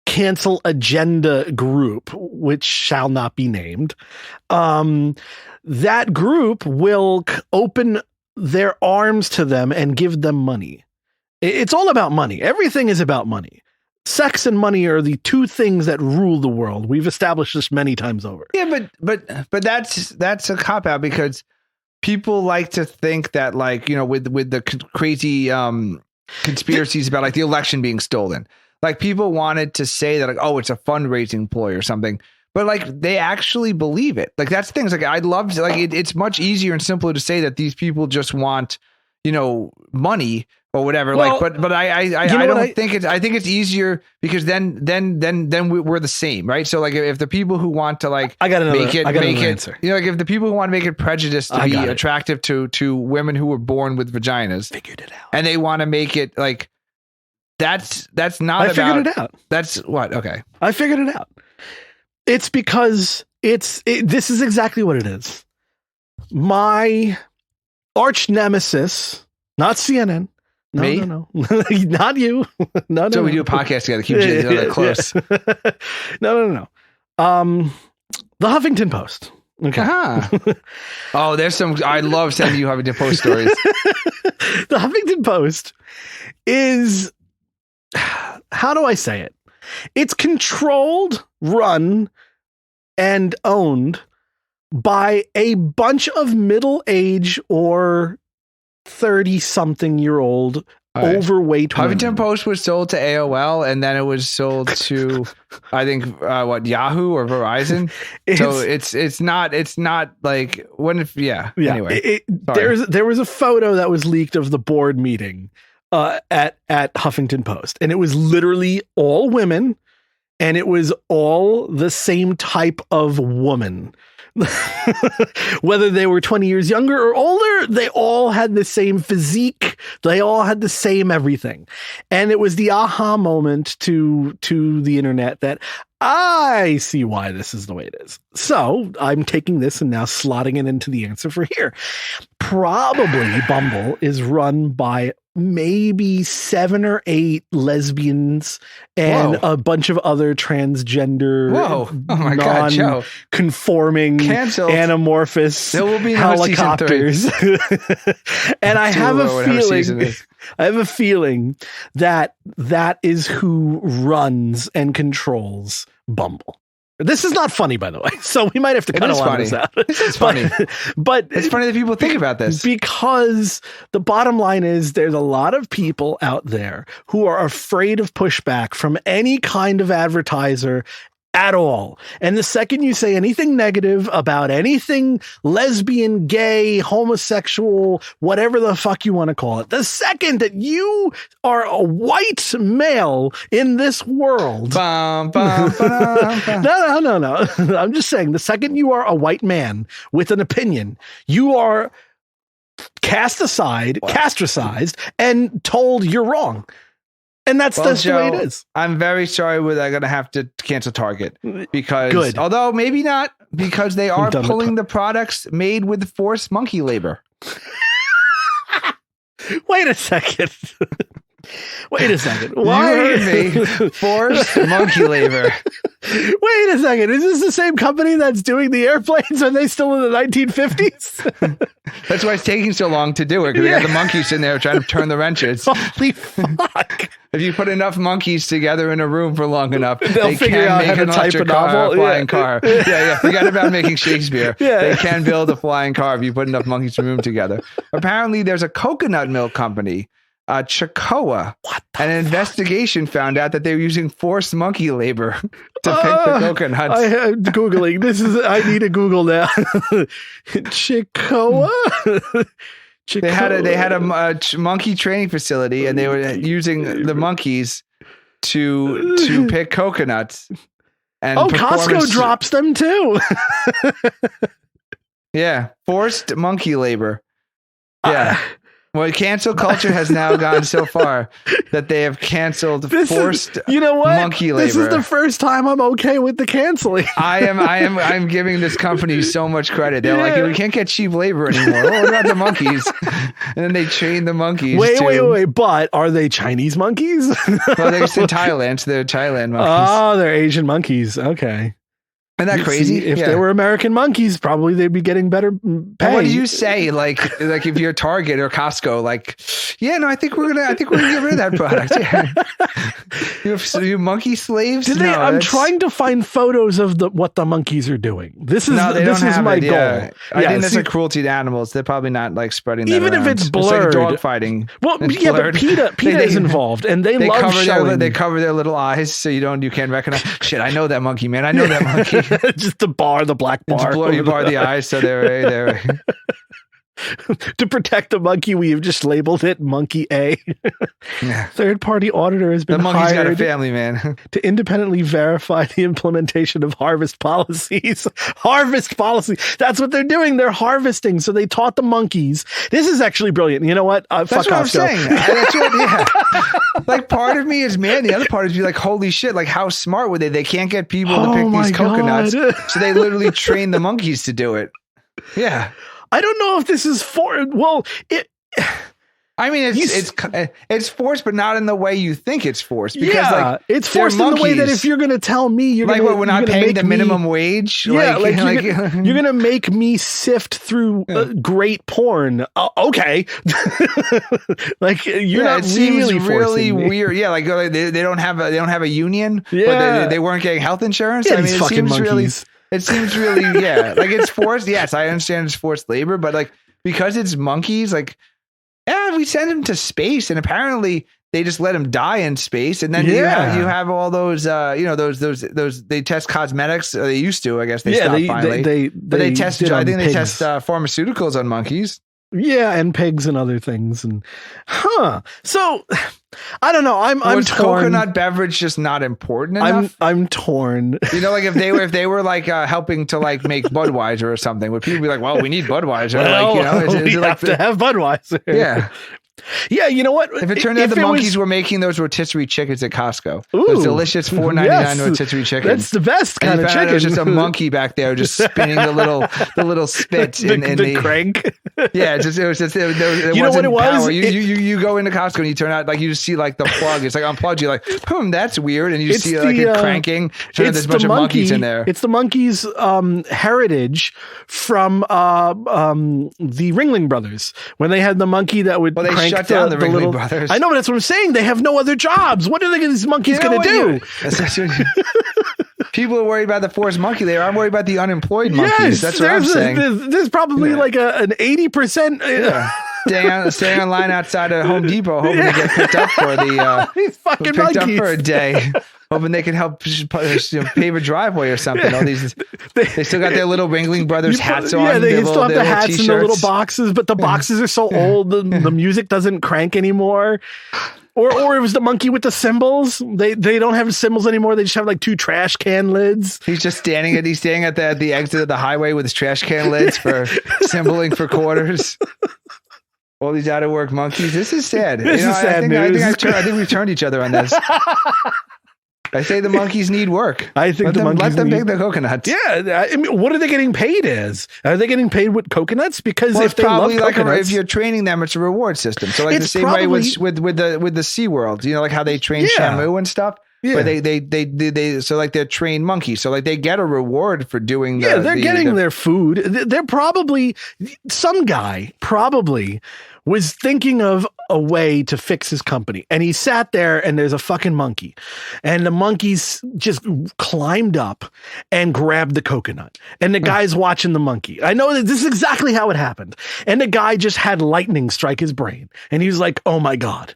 [SPEAKER 1] cancel agenda group, which shall not be named, that group will open their arms to them and give them money. It's all about money. Everything is about money. Sex and money are the two things that rule the world. We've established this many times over.
[SPEAKER 2] Yeah, but that's a cop out, because people like to think that, like, you know, with the crazy conspiracies about like the election being stolen, like people wanted to say that, like, oh, it's a fundraising ploy or something, but like they actually believe it. Like that's things like I'd love to, like it's much easier and simpler to say that these people just want, you know, money or whatever. Well, like, but I don't think it's, I think it's easier because then we're the same, right? So like if the people who want to like, make it, you know, like if the people who want to make it prejudiced to be attractive to women who were born with vaginas,
[SPEAKER 1] figured it out,
[SPEAKER 2] and they want to make it like, that's not
[SPEAKER 1] I figured it out.
[SPEAKER 2] That's what, okay.
[SPEAKER 1] I figured it out. It's because this is exactly what it is. My arch nemesis, not CNN. No,
[SPEAKER 2] Me?
[SPEAKER 1] No, not you. No.
[SPEAKER 2] So we do a podcast together. Keep each other close.
[SPEAKER 1] No. The Huffington Post. Okay.
[SPEAKER 2] Uh-huh. Oh, there's some. I love sending you Huffington Post stories.
[SPEAKER 1] The Huffington Post is, how do I say it? It's controlled, run, and owned by a bunch of middle-aged or 30-something-year-old overweight women.
[SPEAKER 2] Huffington Post was sold to AOL, and then it was sold to, I think, Yahoo or Verizon. So it's not like anyway. There was a photo that was leaked of the board meeting at Huffington Post, and it was literally all women, and it was all the same type of woman. Whether they were 20 years younger or older, they all had the same physique. They all had the same everything. And it was the aha moment to the internet that I see why this is the way it is. So I'm taking this and now slotting it into the answer for here. Probably Bumble is run by maybe 7 or 8 lesbians and a bunch of other transgender, non-conforming, anamorphous there will be
[SPEAKER 1] helicopters. And I have a feeling that is who runs and controls Bumble. This is not funny, by the way, so we might have to cut a lot of this out.
[SPEAKER 2] This is funny. But it's funny that people think about this.
[SPEAKER 1] Because the bottom line is there's a lot of people out there who are afraid of pushback from any kind of advertiser at all. And the second you say anything negative about anything lesbian, gay, homosexual, whatever the fuck you want to call it, the second that you are a white male in this world, no. I'm just saying, the second you are a white man with an opinion, you are castricized, and told you're wrong. And that's the way it is.
[SPEAKER 2] I'm very sorry I'm going to have to cancel Target because, although maybe not, because they are pulling the products made with forced monkey labor.
[SPEAKER 1] Wait a second. Why?
[SPEAKER 2] You heard me. Forced monkey labor.
[SPEAKER 1] Wait a second. Is this the same company that's doing the airplanes? Are they still in the 1950s?
[SPEAKER 2] That's why it's taking so long to do it, because they got the monkeys in there trying to turn the wrenches.
[SPEAKER 1] Holy fuck.
[SPEAKER 2] If you put enough monkeys together in a room for long enough,
[SPEAKER 1] they
[SPEAKER 2] figure
[SPEAKER 1] out how to type a novel.
[SPEAKER 2] A flying car. Yeah. Forget about making Shakespeare.
[SPEAKER 1] Yeah.
[SPEAKER 2] They can build a flying car if you put enough monkeys in a room together. Apparently, there's a coconut milk company, Chocoa. An investigation found out that they were using forced monkey labor to pick the coconuts.
[SPEAKER 1] I'm Googling. I need to Google now. Chocoa?
[SPEAKER 2] They had a monkey training facility, and they were using the monkeys to pick coconuts. And
[SPEAKER 1] Costco drops them too.
[SPEAKER 2] Yeah, forced monkey labor. Yeah. Well, cancel culture has now gone so far that they have canceled forced monkey labor.
[SPEAKER 1] This is the first time I'm okay with the canceling.
[SPEAKER 2] I'm giving this company so much credit. They're like, we can't get cheap labor anymore. What about the monkeys? And then they train the monkeys.
[SPEAKER 1] Wait. But are they Chinese monkeys?
[SPEAKER 2] Well, they're in Thailand, so they're Thailand monkeys.
[SPEAKER 1] Oh, they're Asian monkeys. Okay.
[SPEAKER 2] Isn't that crazy?
[SPEAKER 1] If they were American monkeys, probably they'd be getting better pay.
[SPEAKER 2] What do you say? Like if you're Target or Costco, like, I think we're gonna get rid of that product. Yeah. You monkey slaves?
[SPEAKER 1] I'm trying to find photos of what the monkeys are doing. This is my goal.
[SPEAKER 2] Yeah. I think that's a cruelty to animals. They're probably not like spreading that
[SPEAKER 1] even
[SPEAKER 2] around.
[SPEAKER 1] If it's blurred.
[SPEAKER 2] It's like dog fighting.
[SPEAKER 1] Well, but PETA is involved, and they love showing.
[SPEAKER 2] They cover their little eyes so you can't recognize. Shit, I know that monkey, man. I know that monkey.
[SPEAKER 1] Just the black bar.
[SPEAKER 2] You bar the eyes so they're
[SPEAKER 1] to protect the monkey, we have just labeled it Monkey A. Third-party auditor has been hired. The monkey's got
[SPEAKER 2] a family, man.
[SPEAKER 1] To independently verify the implementation of harvest policies. Harvest policy. That's what they're doing. They're harvesting. So they taught the monkeys. This is actually brilliant. You know what?
[SPEAKER 2] That's what I'm saying. Like part of me is mad. The other part is be like, holy shit! Like how smart were they? They can't get people to pick these coconuts, so they literally train the monkeys to do it. Yeah.
[SPEAKER 1] I don't know if this is
[SPEAKER 2] I mean, it's forced, but not in the way you think it's forced. Because
[SPEAKER 1] it's forced in the way that if you're going to tell me you're
[SPEAKER 2] like, we're not paying the minimum wage.
[SPEAKER 1] Yeah, you're going to make me sift through great porn. Okay, like you're not really
[SPEAKER 2] weird. Yeah, like they don't have a union. Yeah, but they weren't getting health insurance.
[SPEAKER 1] Yeah, I mean, it seems monkeys.
[SPEAKER 2] It seems really like it's forced. Yes, I understand it's forced labor, but like because it's monkeys, like. Yeah, we send them to space, and apparently they just let them die in space. And then you have all those, those they test cosmetics. They used to, I guess they stopped finally. But they test. I think they test pharmaceuticals on monkeys.
[SPEAKER 1] Yeah, and pigs and other things. And so I don't know. I'm torn.
[SPEAKER 2] Coconut beverage just not important enough?
[SPEAKER 1] I'm torn.
[SPEAKER 2] Like if they were like helping to like make Budweiser or something, would people be like, well, we need Budweiser?
[SPEAKER 1] We have to have Budweiser.
[SPEAKER 2] Yeah.
[SPEAKER 1] Yeah, you know what?
[SPEAKER 2] If it turned out the monkeys were making those rotisserie chickens at Costco, those delicious $4.99 rotisserie chickens.
[SPEAKER 1] That's the best kind of chicken.
[SPEAKER 2] There's just a monkey back there just spinning the little spit
[SPEAKER 1] the crank.
[SPEAKER 2] Yeah, it was just
[SPEAKER 1] you know what it was?
[SPEAKER 2] You go into Costco and you turn out like you just see like the plug. It's like unplugged. You're like, that's weird, and you see like it cranking. There's a bunch of monkeys in there.
[SPEAKER 1] It's the monkey's heritage from the Ringling Brothers when they had the monkey that would crank.
[SPEAKER 2] Shut down the Ringling Brothers.
[SPEAKER 1] I know, but that's what I'm saying. They have no other jobs. What are these monkeys going to do?
[SPEAKER 2] People are worried about the forced monkey labor. I'm worried about the unemployed monkeys.
[SPEAKER 1] Yes,
[SPEAKER 2] that's what I'm saying.
[SPEAKER 1] There's probably like an 80%.
[SPEAKER 2] Staying on line outside of Home Depot, hoping to get picked up for
[SPEAKER 1] these fucking monkeys.
[SPEAKER 2] Up for a day. Hoping they can help pave a driveway or something. All these, they still got their little Ringling Brothers hats on.
[SPEAKER 1] Yeah, they still have the hats in the little boxes, but the boxes are so old, the music doesn't crank anymore. Or it was the monkey with the cymbals. They don't have cymbals anymore. They just have like two trash can lids.
[SPEAKER 2] He's just standing at the exit of the highway with his trash can lids for cymbaling for quarters. All these out of work monkeys. This is sad.
[SPEAKER 1] This is sad news.
[SPEAKER 2] I think we've turned each other on this. I say the monkeys need work.
[SPEAKER 1] I think
[SPEAKER 2] let them pick the coconuts.
[SPEAKER 1] Yeah, I mean, what are they getting paid as? Are they getting paid with coconuts? Because if they love coconuts,
[SPEAKER 2] if you're training them, it's a reward system. So like the same way with the SeaWorld, like how they train Shamu and stuff. Yeah. But they so like they're trained monkeys. So like they get a reward for doing
[SPEAKER 1] they're getting their food. They're probably some guy was thinking of a way to fix his company. And he sat there and there's a fucking monkey. And the monkeys just climbed up and grabbed the coconut. And the guy's watching the monkey. I know that this is exactly how it happened. And the guy just had lightning strike his brain. And he was like, oh my God.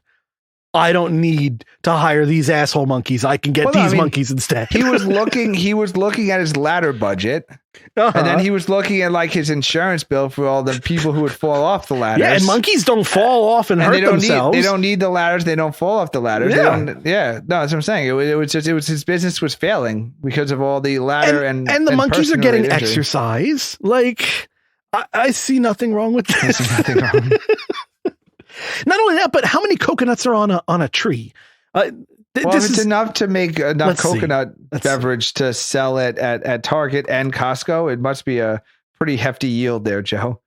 [SPEAKER 1] I don't need to hire these asshole monkeys. I can get monkeys instead.
[SPEAKER 2] He was looking at his ladder budget. And then he was looking at like his insurance bill for all the people who would fall off the ladders.
[SPEAKER 1] Yeah, and monkeys don't fall off and hurt themselves.
[SPEAKER 2] They don't need the ladders. They don't fall off the ladders.
[SPEAKER 1] Yeah,
[SPEAKER 2] no, that's what I'm saying. It was his business was failing because of all the ladder and
[SPEAKER 1] the monkeys are getting exercise. Like I see nothing wrong with this.
[SPEAKER 2] I see nothing wrong.
[SPEAKER 1] Not only that, but how many coconuts are on a tree?
[SPEAKER 2] If it's enough to make enough coconut beverage to sell it at Target and Costco, it must be a pretty hefty yield there, Joe.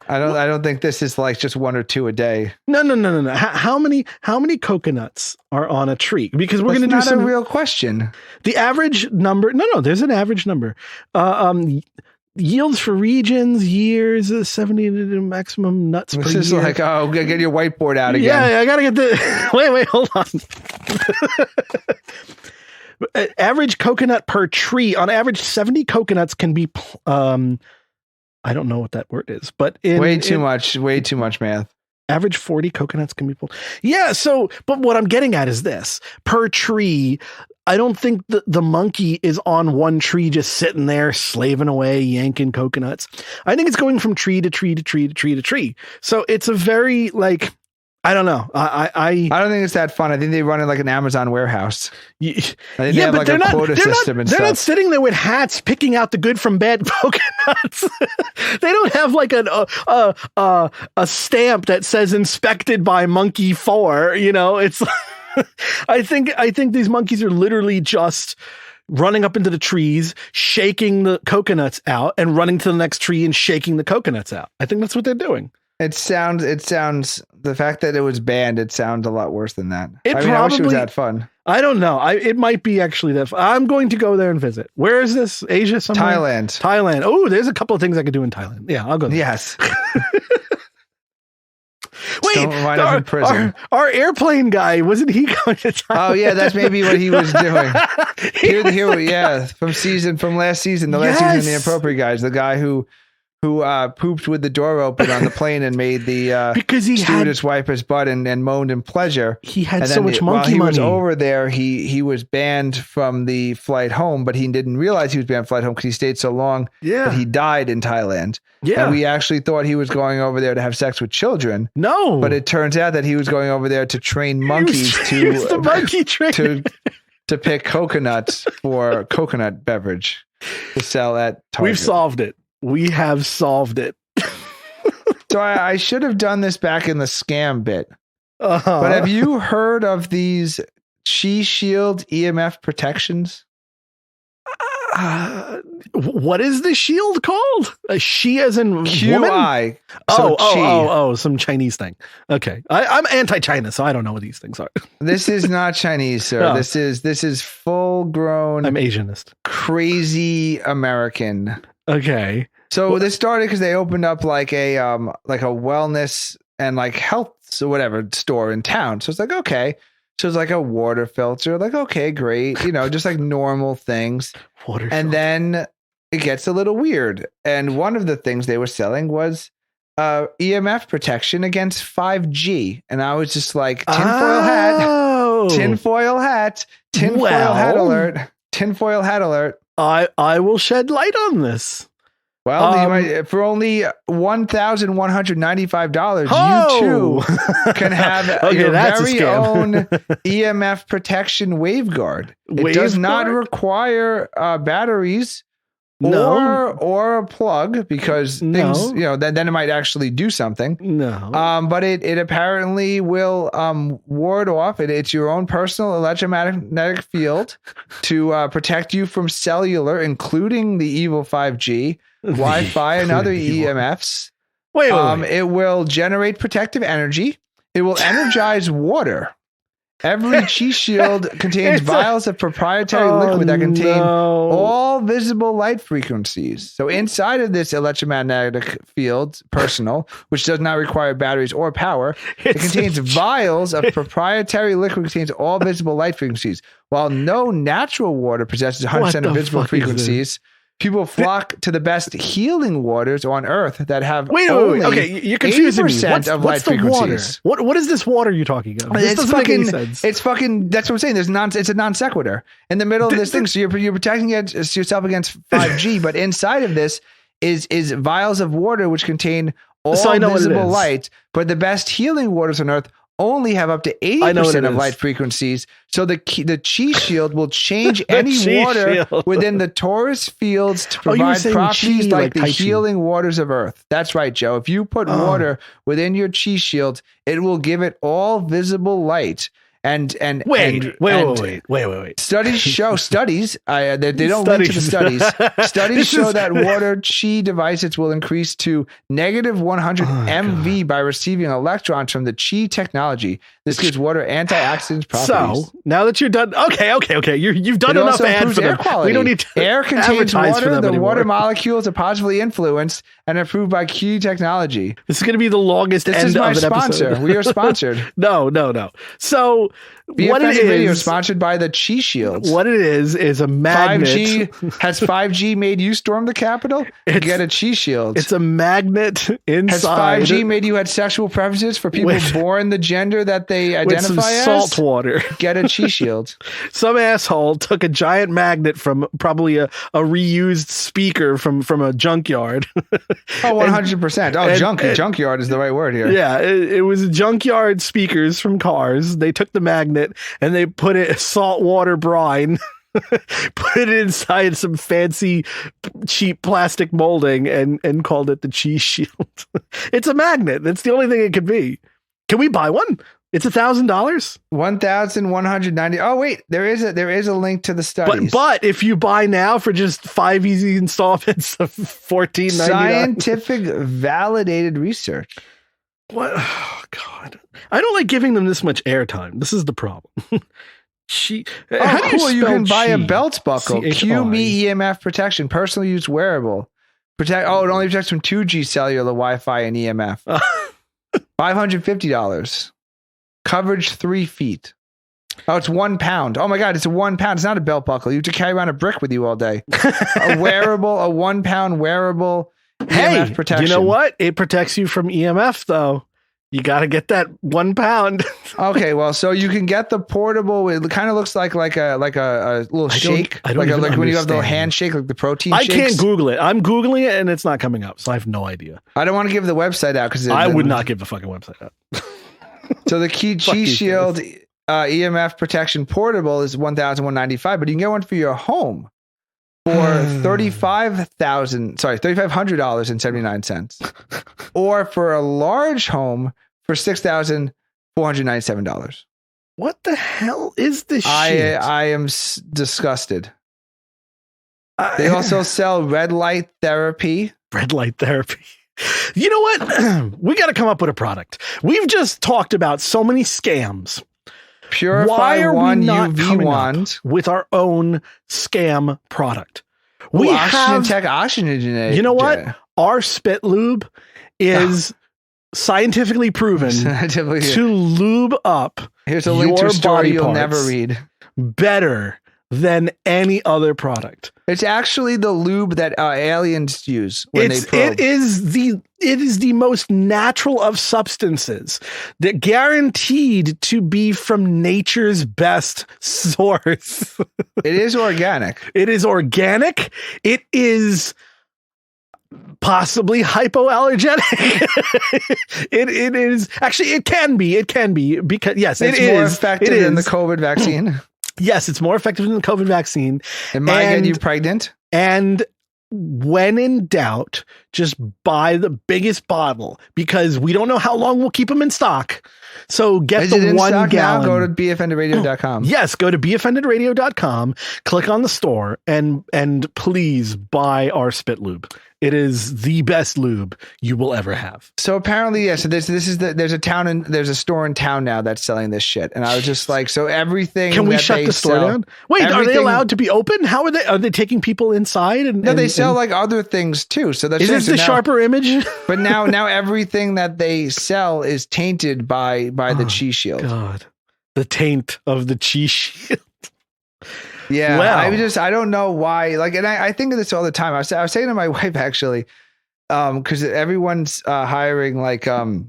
[SPEAKER 2] I don't think this is like just one or two a day.
[SPEAKER 1] No. How many coconuts are on a tree? Because we're going to do
[SPEAKER 2] some a real question.
[SPEAKER 1] The average number. No, there's an average number. Yields for regions, years, 70 maximum nuts per year.
[SPEAKER 2] This is like, get your whiteboard out again.
[SPEAKER 1] Yeah, I got to get the... Wait, hold on. Average coconut per tree. On average, 70 coconuts can be... I don't know what that word is, but...
[SPEAKER 2] Way too much math.
[SPEAKER 1] Average 40 coconuts can be pulled. Yeah, but what I'm getting at is this. Per tree... I don't think the monkey is on one tree just sitting there slaving away, yanking coconuts. I think it's going from tree to tree to tree to tree to tree. So it's a very I don't know. I
[SPEAKER 2] don't think it's that fun. I think they run in like an Amazon warehouse.
[SPEAKER 1] They have like a quota system and stuff. They're not sitting there with hats picking out the good from bad coconuts. They don't have like a stamp that says inspected by monkey 4. It's I think these monkeys are literally just running up into the trees, shaking the coconuts out, and running to the next tree and shaking the coconuts out. I think that's what they're doing.
[SPEAKER 2] It sounds the fact that it was banned, it sounds a lot worse than that.
[SPEAKER 1] I
[SPEAKER 2] wish it was that fun.
[SPEAKER 1] I don't know. It might be actually that fun. I'm going to go there and visit. Where is this? Asia somewhere? Thailand. Oh, there's a couple of things I could do in Thailand. Yeah, I'll go there.
[SPEAKER 2] Yes.
[SPEAKER 1] Wait, our airplane guy, wasn't he going to Thailand?
[SPEAKER 2] Oh yeah, that's maybe what he was doing. From last season, the last season of The Inappropriate Guys, the guy who pooped with the door open on the plane and made the stewardess wipe his butt and moaned in pleasure.
[SPEAKER 1] He had so much monkey money.
[SPEAKER 2] While he was over there, he was banned from the flight home, but he didn't realize he was banned from flight home because he stayed so long that he died in Thailand. Yeah. And we actually thought he was going over there to have sex with children.
[SPEAKER 1] No.
[SPEAKER 2] But it turns out that he was going over there to train monkeys
[SPEAKER 1] the monkey trainer.
[SPEAKER 2] to pick coconuts for coconut beverage to sell at Target.
[SPEAKER 1] We've solved it. We have solved it.
[SPEAKER 2] So I should have done this back in the scam bit. Uh-huh. But have you heard of these Chi Shield EMF protections?
[SPEAKER 1] What is the shield called? She as in
[SPEAKER 2] QI.
[SPEAKER 1] Woman? Some Chinese thing. Okay. I'm anti-China, so I don't know what these things are.
[SPEAKER 2] This is not Chinese, sir. Oh. This is full grown.
[SPEAKER 1] I'm Asianist.
[SPEAKER 2] Crazy American.
[SPEAKER 1] Okay.
[SPEAKER 2] So this started because they opened up like a wellness and like health or whatever store in town. So it's like, okay. So it's like a water filter, like, okay, great. Just like normal things. And then it gets a little weird. And one of the things they were selling was EMF protection against 5G. And I was just like, tinfoil hat alert.
[SPEAKER 1] I will shed light on this.
[SPEAKER 2] Well, for only $1,195, you too can have your very own EMF protection waveguard. It does not require batteries or a plug because things, then it might actually do something.
[SPEAKER 1] No.
[SPEAKER 2] But it apparently will ward off. It's your own personal electromagnetic field to protect you from cellular, including the evil 5G. Wi-Fi and other EMFs.
[SPEAKER 1] Wait.
[SPEAKER 2] It will generate protective energy. It will energize water. Every Chi Shield contains vials of proprietary liquid that contain all visible light frequencies. So inside of this electromagnetic field, personal, which does not require batteries or power, it contains vials of proprietary liquid that contains all visible light frequencies. While no natural water possesses 100% of visible frequencies, people flock to the best healing waters on Earth that have only
[SPEAKER 1] okay, you're confusing me. What's
[SPEAKER 2] light
[SPEAKER 1] the
[SPEAKER 2] frequencies.
[SPEAKER 1] Water? What is this water you're talking about? This doesn't make any sense.
[SPEAKER 2] It's fucking. That's what I'm saying. It's a non sequitur in the middle of this thing. So you're protecting yourself against 5G, but inside of this is vials of water which contain all visible light. But the best healing waters on Earth only have up to 80% of light frequencies. So the Chi Shield will change any water within the torus fields to provide properties like the healing waters of Earth. That's right, Joe. If you put water within your Chi Shield, it will give it all visible light. Wait. Studies show they don't link to the studies. Studies show that water Chi devices will increase to negative 100 MV by receiving electrons from the Chi technology. This gives water antioxidant properties.
[SPEAKER 1] So now that you're done, okay, you've done enough ads for them.
[SPEAKER 2] Quality. We don't need to air contains water. The water molecules are positively influenced and approved by Chi technology.
[SPEAKER 1] This is going to be the longest end of an episode. This is my sponsor.
[SPEAKER 2] We are sponsored.
[SPEAKER 1] No. So what it is,
[SPEAKER 2] radio sponsored by the Chi Shields.
[SPEAKER 1] What it is a magnet.
[SPEAKER 2] 5G has 5G made you storm the Capitol? Get a Chi Shield.
[SPEAKER 1] It's a magnet inside.
[SPEAKER 2] Has 5G made you had sexual preferences for people born the gender that they identify as?
[SPEAKER 1] Salt water.
[SPEAKER 2] Get a Chi Shield.
[SPEAKER 1] Some asshole took a giant magnet from probably a reused speaker from a junkyard.
[SPEAKER 2] 100%. Junkyard is the right word here.
[SPEAKER 1] Yeah, it was junkyard speakers from cars. They took the magnet and they put it saltwater brine, put it inside some fancy cheap plastic molding and called it the Chi Shield. It's a magnet. That's the only thing it could be. Can we buy one? It's $1,000.
[SPEAKER 2] $1,190. Oh wait, there is a link to the studies.
[SPEAKER 1] But if you buy now for just 5 easy installments of $14.99,
[SPEAKER 2] scientific validated research.
[SPEAKER 1] What? Oh God, I don't like giving them this much airtime. This is the problem.
[SPEAKER 2] How cool! You can buy a belt buckle. QME EMF protection, personal use wearable. It only protects from 2G cellular, Wi-Fi, and EMF. $550. Coverage 3 feet. Oh, it's 1 pound. Oh my God, it's a 1 pound. It's not a belt buckle. You have to carry around a brick with you all day. A 1 pound wearable EMF protection.
[SPEAKER 1] You know what? It protects you from EMF though. You got to get that 1 pound.
[SPEAKER 2] Okay, well, so you can get the portable. It kind of looks like a little shake, like when you have the handshake, like the protein.
[SPEAKER 1] I can't Google it. I'm Googling it and it's not coming up, so I have no idea.
[SPEAKER 2] I don't want to give the website out because
[SPEAKER 1] I would not give the fucking website out.
[SPEAKER 2] So the Chi Shield EMF protection portable is $1,195, but you can get one for your home for $3,500.79, or for a large home for $6,497.
[SPEAKER 1] What the hell is this shit?
[SPEAKER 2] I am disgusted. They also sell red light therapy.
[SPEAKER 1] Red light therapy. You know what? We got to come up with a product. We've just talked about so many scams. Why are we not
[SPEAKER 2] UV
[SPEAKER 1] coming
[SPEAKER 2] wand
[SPEAKER 1] up with our own scam product? We
[SPEAKER 2] have oxygen.
[SPEAKER 1] You know what? Our spit lube is scientifically proven to lube up.
[SPEAKER 2] Here's a link to a story you'll never read.
[SPEAKER 1] Better than any other product.
[SPEAKER 2] It's actually the lube that aliens use when they probe.
[SPEAKER 1] It is the most natural of substances, that guaranteed to be from nature's best source.
[SPEAKER 2] It is organic.
[SPEAKER 1] It is organic. It is possibly hypoallergenic. It is actually, it can be because yes,
[SPEAKER 2] it's more effective than the COVID vaccine.
[SPEAKER 1] Yes, it's more effective than the COVID vaccine.
[SPEAKER 2] It might get you pregnant.
[SPEAKER 1] And when in doubt, just buy the biggest bottle because we don't know how long we'll keep them in stock. So get the 1 gallon.
[SPEAKER 2] Now? Go to beoffendedradio.com.
[SPEAKER 1] Yes, go to beoffendedradio.com, click on the store, and please buy our spit lube. It is the best lube you will ever have.
[SPEAKER 2] So apparently, yeah. So there's a store in town now that's selling this shit, and I was just like, so everything.
[SPEAKER 1] Can we shut the store down? Wait, are they allowed to be open? How are they? Are they taking people inside?
[SPEAKER 2] No, they sell like other things too. So that's
[SPEAKER 1] is this the sharper image?
[SPEAKER 2] But now everything that they sell is tainted by the Chi Shield.
[SPEAKER 1] God, the taint of the Chi Shield.
[SPEAKER 2] Yeah, well, I don't know why. Like, and I think of this all the time. I was saying to my wife actually, because everyone's hiring like
[SPEAKER 1] Chi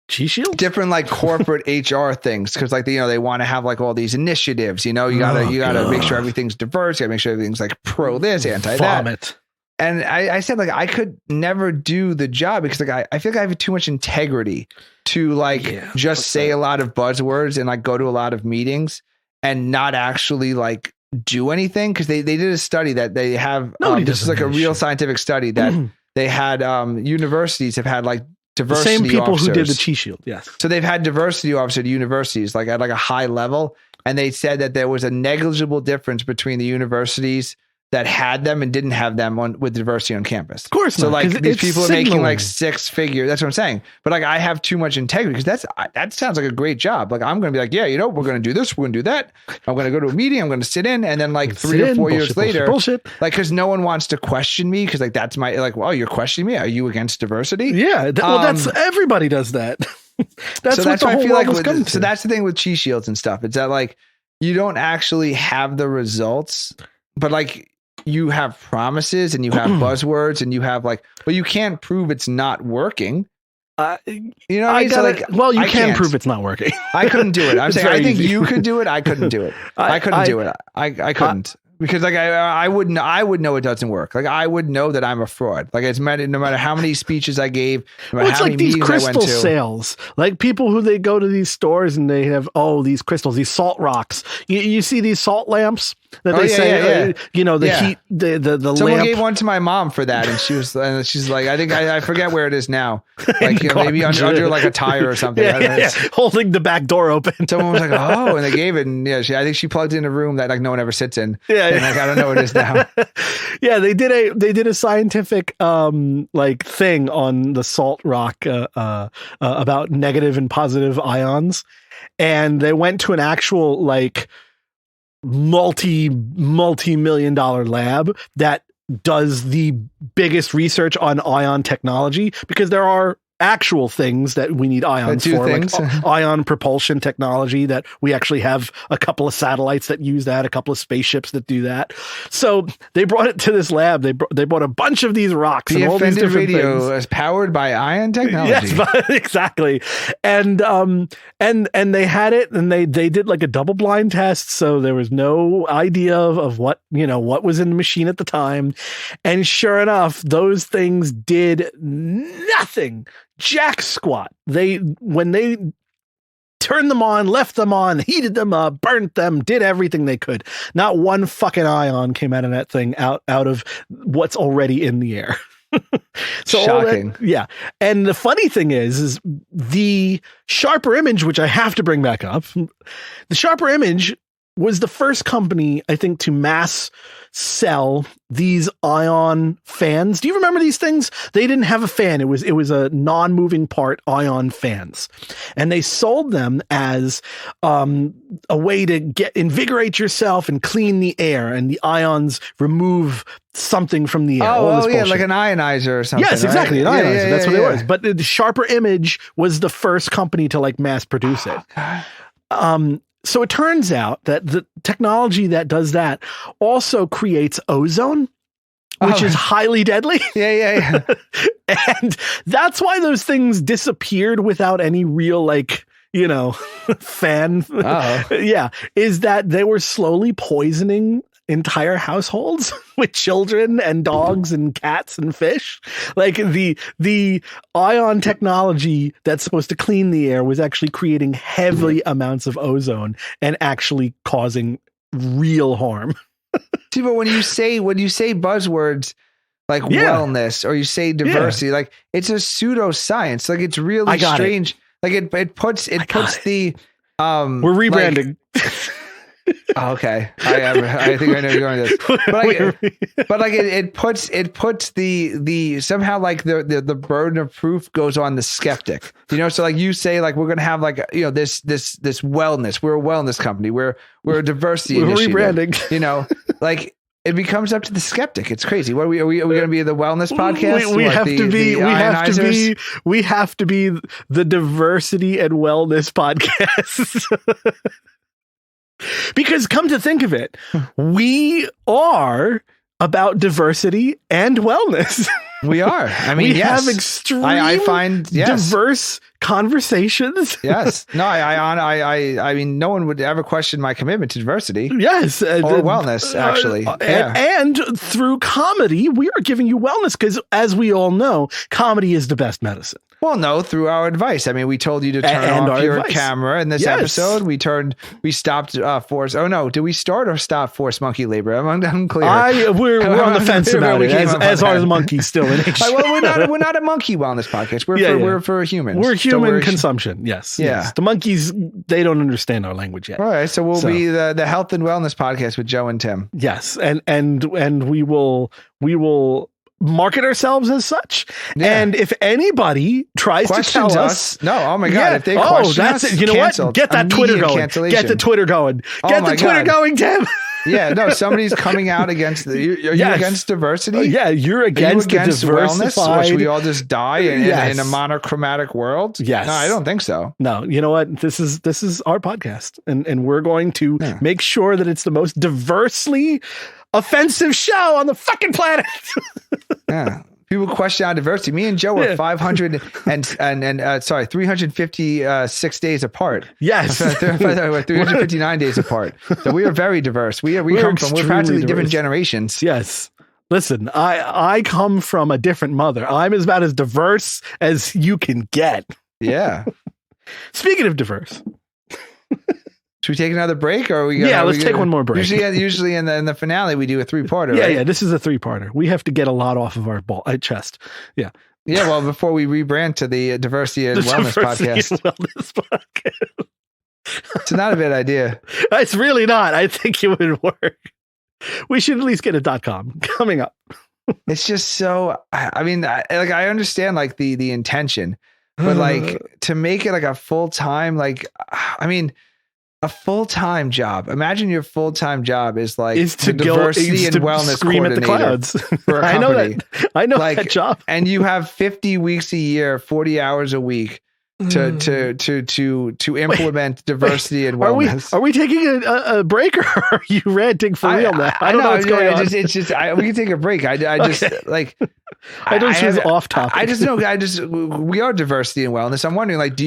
[SPEAKER 1] Shield,
[SPEAKER 2] different like corporate HR things, because like they want to have like all these initiatives. You gotta make sure everything's diverse. You gotta make sure everything's like pro this, anti that. And I said, like, I could never do the job because, like, I feel like I have too much integrity to, like, just say a lot of buzzwords and, like, go to a lot of meetings and not actually, like, do anything. Because they did a study that they have. This is like a real scientific study that they had. Universities have had, like, diversity
[SPEAKER 1] the same people
[SPEAKER 2] officers.
[SPEAKER 1] who did the Chi Shield. Yes.
[SPEAKER 2] So they've had diversity officers at universities, like, at, like, a high level. And they said that there was a negligible difference between the universities that had them and didn't have them with diversity on campus.
[SPEAKER 1] Of course.
[SPEAKER 2] So,
[SPEAKER 1] not,
[SPEAKER 2] like, these people are making, like, 6 figures. That's what I'm saying. But, like, I have too much integrity because that sounds like a great job. Like, I'm going to be like, yeah, you know, we're going to do this. We're going to do that. I'm going to go to a meeting. I'm going to sit in. And then, like, 3 or 4 years later, like, because no one wants to question me because, like, that's my, like, well, you're questioning me. Are you against diversity?
[SPEAKER 1] Yeah. Well, that's everybody does that. That's what the whole world was coming to.
[SPEAKER 2] So that's the thing with Chi Shields and stuff. It's that, like, you don't actually have the results, but, like, you have promises and you have buzzwords and you have, like, well, you can't prove it's not working. You know what I mean? So, like,
[SPEAKER 1] well, you can prove it's not working.
[SPEAKER 2] I couldn't do it. I'm saying, I think you could do it. I couldn't do it. I couldn't do it. I couldn't. Because, like, I would know it doesn't work. Like, I would know that I'm a fraud. Like, it's no matter how many speeches I gave, no matter
[SPEAKER 1] it's
[SPEAKER 2] how
[SPEAKER 1] like
[SPEAKER 2] many
[SPEAKER 1] these
[SPEAKER 2] meetings I
[SPEAKER 1] crystal
[SPEAKER 2] went to.
[SPEAKER 1] sales. Like, people who they go to these stores and they have these crystals, these salt rocks. You see these salt lamps that they say, you know, the heat, the
[SPEAKER 2] Someone
[SPEAKER 1] lamp.
[SPEAKER 2] gave one to my mom for that, and she's like, I think I forget where it is now. Like, you know, maybe under like a tire or something.
[SPEAKER 1] Holding the back door open.
[SPEAKER 2] Someone was like, oh, and they gave it, and I think she plugged it in a room that, like, no one ever sits in.
[SPEAKER 1] And,
[SPEAKER 2] like, I don't know what it is now.
[SPEAKER 1] They did a scientific like thing on the salt rock about negative and positive ions, and they went to an actual, like, multi-million-dollar lab that does the biggest research on ion technology, because there are actual things that we need ions for, like ion propulsion technology, that we actually have a couple of satellites that use that, a couple of spaceships that do that. So they brought it to this lab. They brought a bunch of these rocks and all these different
[SPEAKER 2] radio things. Is powered by ion technology.
[SPEAKER 1] Yes, exactly. And they had it, and they did, like, a double blind test, so there was no idea of what, you know, what was in the machine at the time. And sure enough, those things did nothing. Jack squat. When they turned them on, left them on, heated them up, burnt them, did everything they could. Not one fucking ion came out of that thing, out of what's already in the air. So
[SPEAKER 2] shocking.
[SPEAKER 1] And the funny thing is the Sharper Image, which I have to bring back up, the Sharper Image was the first company, I think, to mass sell these ion fans. Do you remember these things? They didn't have a fan. It was a non-moving part ion fans. And they sold them as a way to invigorate yourself and clean the air, and the ions remove something from the air.
[SPEAKER 2] Oh, yeah, like an ionizer or something.
[SPEAKER 1] Yes, exactly. Right? An ionizer. That's what it was. But the Sharper Image was the first company to, like, mass produce it. God. So it turns out that the technology that does that also creates ozone, which is highly deadly.
[SPEAKER 2] Yeah.
[SPEAKER 1] And that's why those things disappeared without any real, like, you know, fan. Is that they were slowly poisoning entire households with children and dogs and cats and fish. Like, the ion technology that's supposed to clean the air was actually creating heavy amounts of ozone and actually causing real harm.
[SPEAKER 2] See, but when you say buzzwords like wellness, or you say diversity, like, it's a pseudoscience. Like, it's really strange. Like, it puts the
[SPEAKER 1] we're rebranding.
[SPEAKER 2] Like, oh, okay, I think I know you're going to this, but it puts the somehow, like, the burden of proof goes on the skeptic, you know. So, like, you say, like, we're gonna have, like, you know, this wellness. We're a wellness company. We're a diversity initiative.
[SPEAKER 1] Rebranding.
[SPEAKER 2] You know, like, it becomes up to the skeptic. It's crazy. What are we going to be, the wellness podcast?
[SPEAKER 1] We have to be the diversity and wellness podcast. Because come to think of it, we are about diversity and wellness.
[SPEAKER 2] We are. I mean,
[SPEAKER 1] we have extreme I find diverse conversations.
[SPEAKER 2] Yes. No, I mean, no one would ever question my commitment to diversity.
[SPEAKER 1] Yes.
[SPEAKER 2] Or wellness, actually.
[SPEAKER 1] And through comedy, we are giving you wellness because, as we all know, comedy is the best medicine.
[SPEAKER 2] Well, no, through our advice. I mean, we told you to turn off your camera in this episode. We stopped force. Oh no, did we start or stop forced monkey labor? I'm unclear.
[SPEAKER 1] We're on the fence about it. As are the monkeys still in Asia.
[SPEAKER 2] Well, we're not a monkey wellness podcast. We're for humans.
[SPEAKER 1] We're human consumption. Yes. Yeah. Yes. The monkeys, they don't understand our language yet.
[SPEAKER 2] All right. So we'll be the health and wellness podcast with Joe and Tim.
[SPEAKER 1] Yes. And we will market ourselves as such. Yeah. And if anybody tries to tell us,
[SPEAKER 2] no, oh my God, if they question us,
[SPEAKER 1] you know what? Get that Twitter going. Get the Twitter going. Get the Twitter going, Tim.
[SPEAKER 2] Yeah, no, somebody's coming out against are you against diversity?
[SPEAKER 1] Yeah, you're against
[SPEAKER 2] wellness, which we all just die in a monochromatic world?
[SPEAKER 1] Yes.
[SPEAKER 2] No, I don't think so.
[SPEAKER 1] No, you know what? This is our podcast, and we're going to make sure that it's the most diversely offensive show on the fucking planet.
[SPEAKER 2] Yeah. People question our diversity. Me and Joe are 356 days apart.
[SPEAKER 1] Yes.
[SPEAKER 2] 359 days apart. So we are very diverse. We're practically different generations.
[SPEAKER 1] Yes. Listen, I come from a different mother. I'm about as diverse as you can get.
[SPEAKER 2] Yeah.
[SPEAKER 1] Speaking of diverse.
[SPEAKER 2] Should we take another break, or are we?
[SPEAKER 1] Let's take one more break.
[SPEAKER 2] Usually in the finale we do a 3-parter.
[SPEAKER 1] Yeah,
[SPEAKER 2] right?
[SPEAKER 1] yeah. This is a 3-parter. We have to get a lot off of our chest. Yeah,
[SPEAKER 2] yeah. Well, before we rebrand to the Diversity and Wellness Podcast. It's not a bad idea.
[SPEAKER 1] It's really not. I think it would work. We should at least get a .com coming up.
[SPEAKER 2] It's just so. I mean, I understand like the intention, but like to make it like a full time, a full-time job. Imagine your full-time job is to diversity and wellness
[SPEAKER 1] scream at the clouds.
[SPEAKER 2] For a company.
[SPEAKER 1] I know that job.
[SPEAKER 2] And you have 50 weeks a year, 40 hours a week to implement diversity and wellness.
[SPEAKER 1] Are we taking a break, or are you ranting for real now? I don't know what's going on.
[SPEAKER 2] It's just we can take a break. I just like.
[SPEAKER 1] I don't choose off topic.
[SPEAKER 2] I just know. We are diversity and wellness. I'm wondering, like,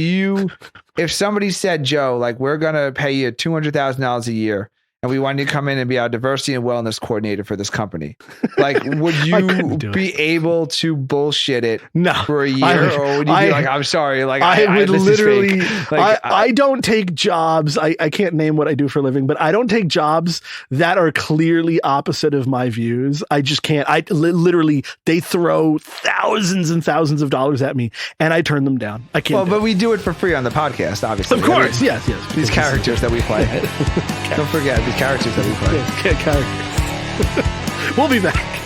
[SPEAKER 2] if somebody said, Joe, like, we're gonna pay you $200,000 a year, and we want you to come in and be our diversity and wellness coordinator for this company, like, would you be able to bullshit it for a year, or would you be like, I'm sorry, like,
[SPEAKER 1] I would literally, like, I don't take jobs. I can't name what I do for a living, but I don't take jobs that are clearly opposite of my views. I just can't. Literally, they throw thousands and thousands of dollars at me, and I turn them down. I can't.
[SPEAKER 2] Well, but we do it for free on the podcast, obviously.
[SPEAKER 1] Of course, yes.
[SPEAKER 2] These characters that we play. Don't forget the characters that we play.
[SPEAKER 1] Yeah, characters. We'll be back.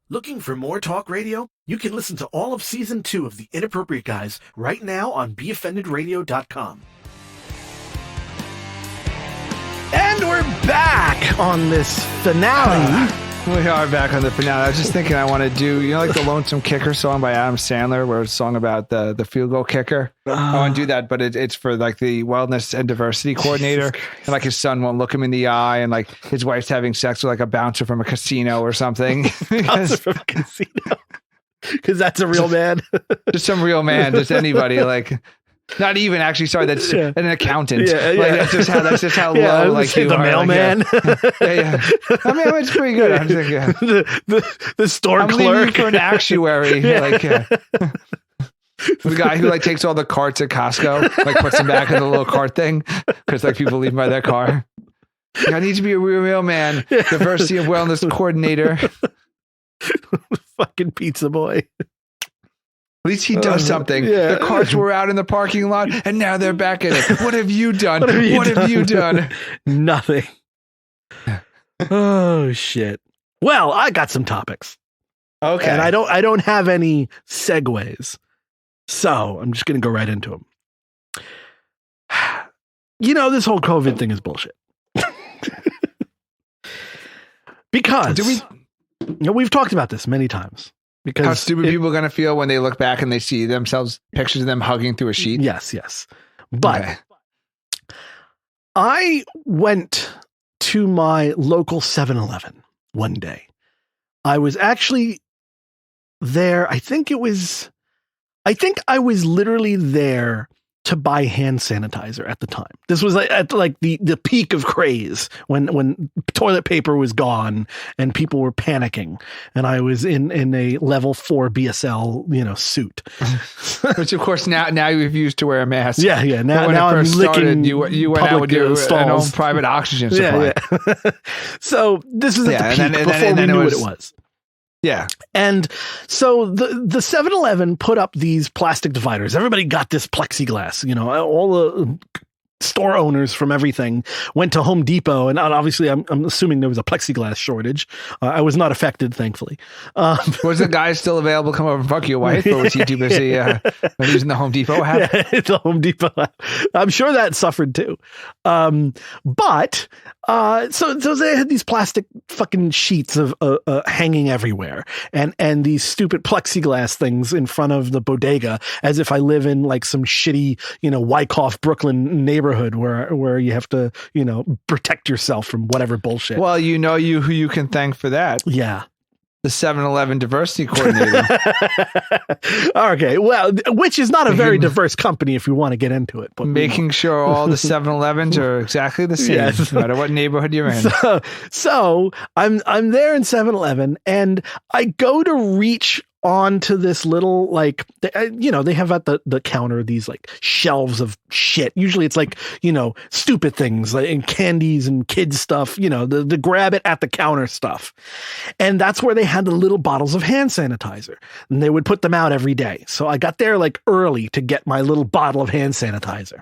[SPEAKER 3] Looking for more talk radio? You can listen to all of Season 2 of The Inappropriate Guys right now on BeOffendedRadio.com.
[SPEAKER 1] And we're back on this finale.
[SPEAKER 2] We are back on the finale. I was just thinking I want to do, like the Lonesome Kicker song by Adam Sandler, where it's a song about the field goal kicker. I want to do that, but it's for like the wellness and diversity coordinator. And like his son won't look him in the eye, and like his wife's having sex with like a bouncer from a casino or something.
[SPEAKER 1] Bouncer from a casino. Because that's a real man.
[SPEAKER 2] Just some real man, just anybody. Like, not even actually. Sorry, that's an accountant.
[SPEAKER 1] Yeah.
[SPEAKER 2] Like, that's just how low. Like
[SPEAKER 1] the mailman.
[SPEAKER 2] Yeah. I mean, it's pretty good. I'm thinking,
[SPEAKER 1] the store clerk.
[SPEAKER 2] I'm leaving for an actuary. Like, the guy who like takes all the carts at Costco, like puts them back in the little cart thing because like people leave by their car. Like, I need to be a real man. Diversity and wellness coordinator.
[SPEAKER 1] Fucking pizza boy.
[SPEAKER 2] At least he does something. The carts were out in the parking lot, and now they're back in it. What have you done? What have you done?
[SPEAKER 1] Nothing. Oh shit. Well, I got some topics.
[SPEAKER 2] Okay.
[SPEAKER 1] And I don't have any segues. So I'm just going to go right into them. You know, this whole COVID thing is bullshit. Because we've talked about this many times. Because
[SPEAKER 2] how stupid people are going to feel when they look back and they see themselves, pictures of them hugging through a sheet.
[SPEAKER 1] Yes. But I went to my local 7-Eleven one day. I was actually there. I think I was literally there to buy hand sanitizer at the time. This was at the peak of craze when toilet paper was gone and people were panicking, and I was in a level 4 BSL suit,
[SPEAKER 2] which of course now you refuse to wear a mask.
[SPEAKER 1] Yeah. Now I'm licking.
[SPEAKER 2] You went out with your own private oxygen supply.
[SPEAKER 1] Yeah. So this was at the peak before we knew what it was.
[SPEAKER 2] Yeah.
[SPEAKER 1] And so the 7-Eleven put up these plastic dividers. Everybody got this plexiglass, all the store owners from everything went to Home Depot, and obviously I'm assuming there was a plexiglass shortage. I was not affected, thankfully.
[SPEAKER 2] Was the guy still available to come over and fuck your wife, or was he too busy using the Home Depot app?
[SPEAKER 1] Yeah, the Home Depot app. I'm sure that suffered too. But so they had these plastic fucking sheets of hanging everywhere, and these stupid plexiglass things in front of the bodega, as if I live in like some shitty, Wyckoff, Brooklyn neighborhood where you have to, protect yourself from whatever bullshit.
[SPEAKER 2] Well, who you can thank for that.
[SPEAKER 1] Yeah.
[SPEAKER 2] The 7-Eleven diversity coordinator.
[SPEAKER 1] Okay, well, which is not a very diverse company if you want to get into it. But
[SPEAKER 2] making sure all the 7-Elevens are exactly the same, yes. No matter what neighborhood you're in.
[SPEAKER 1] So I'm there in 7-Eleven, and I go to reach onto this little, they have at the counter these shelves of shit. Usually it's stupid things and candies and kids stuff, the grab it at the counter stuff. And that's where they had the little bottles of hand sanitizer, and they would put them out every day. So I got there early to get my little bottle of hand sanitizer,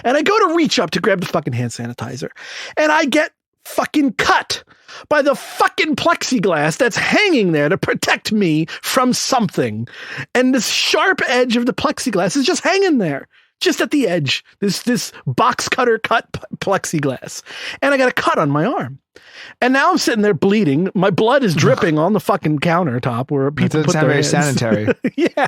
[SPEAKER 1] and I go to reach up to grab the fucking hand sanitizer, and I get fucking cut by the fucking plexiglass that's hanging there to protect me from something. And this sharp edge of the plexiglass is just hanging there, just at the edge, this box cutter cut plexiglass. And I got a cut on my arm. And now I'm sitting there bleeding. My blood is dripping on the fucking countertop where people put their hands.
[SPEAKER 2] Very sanitary.
[SPEAKER 1] Yeah.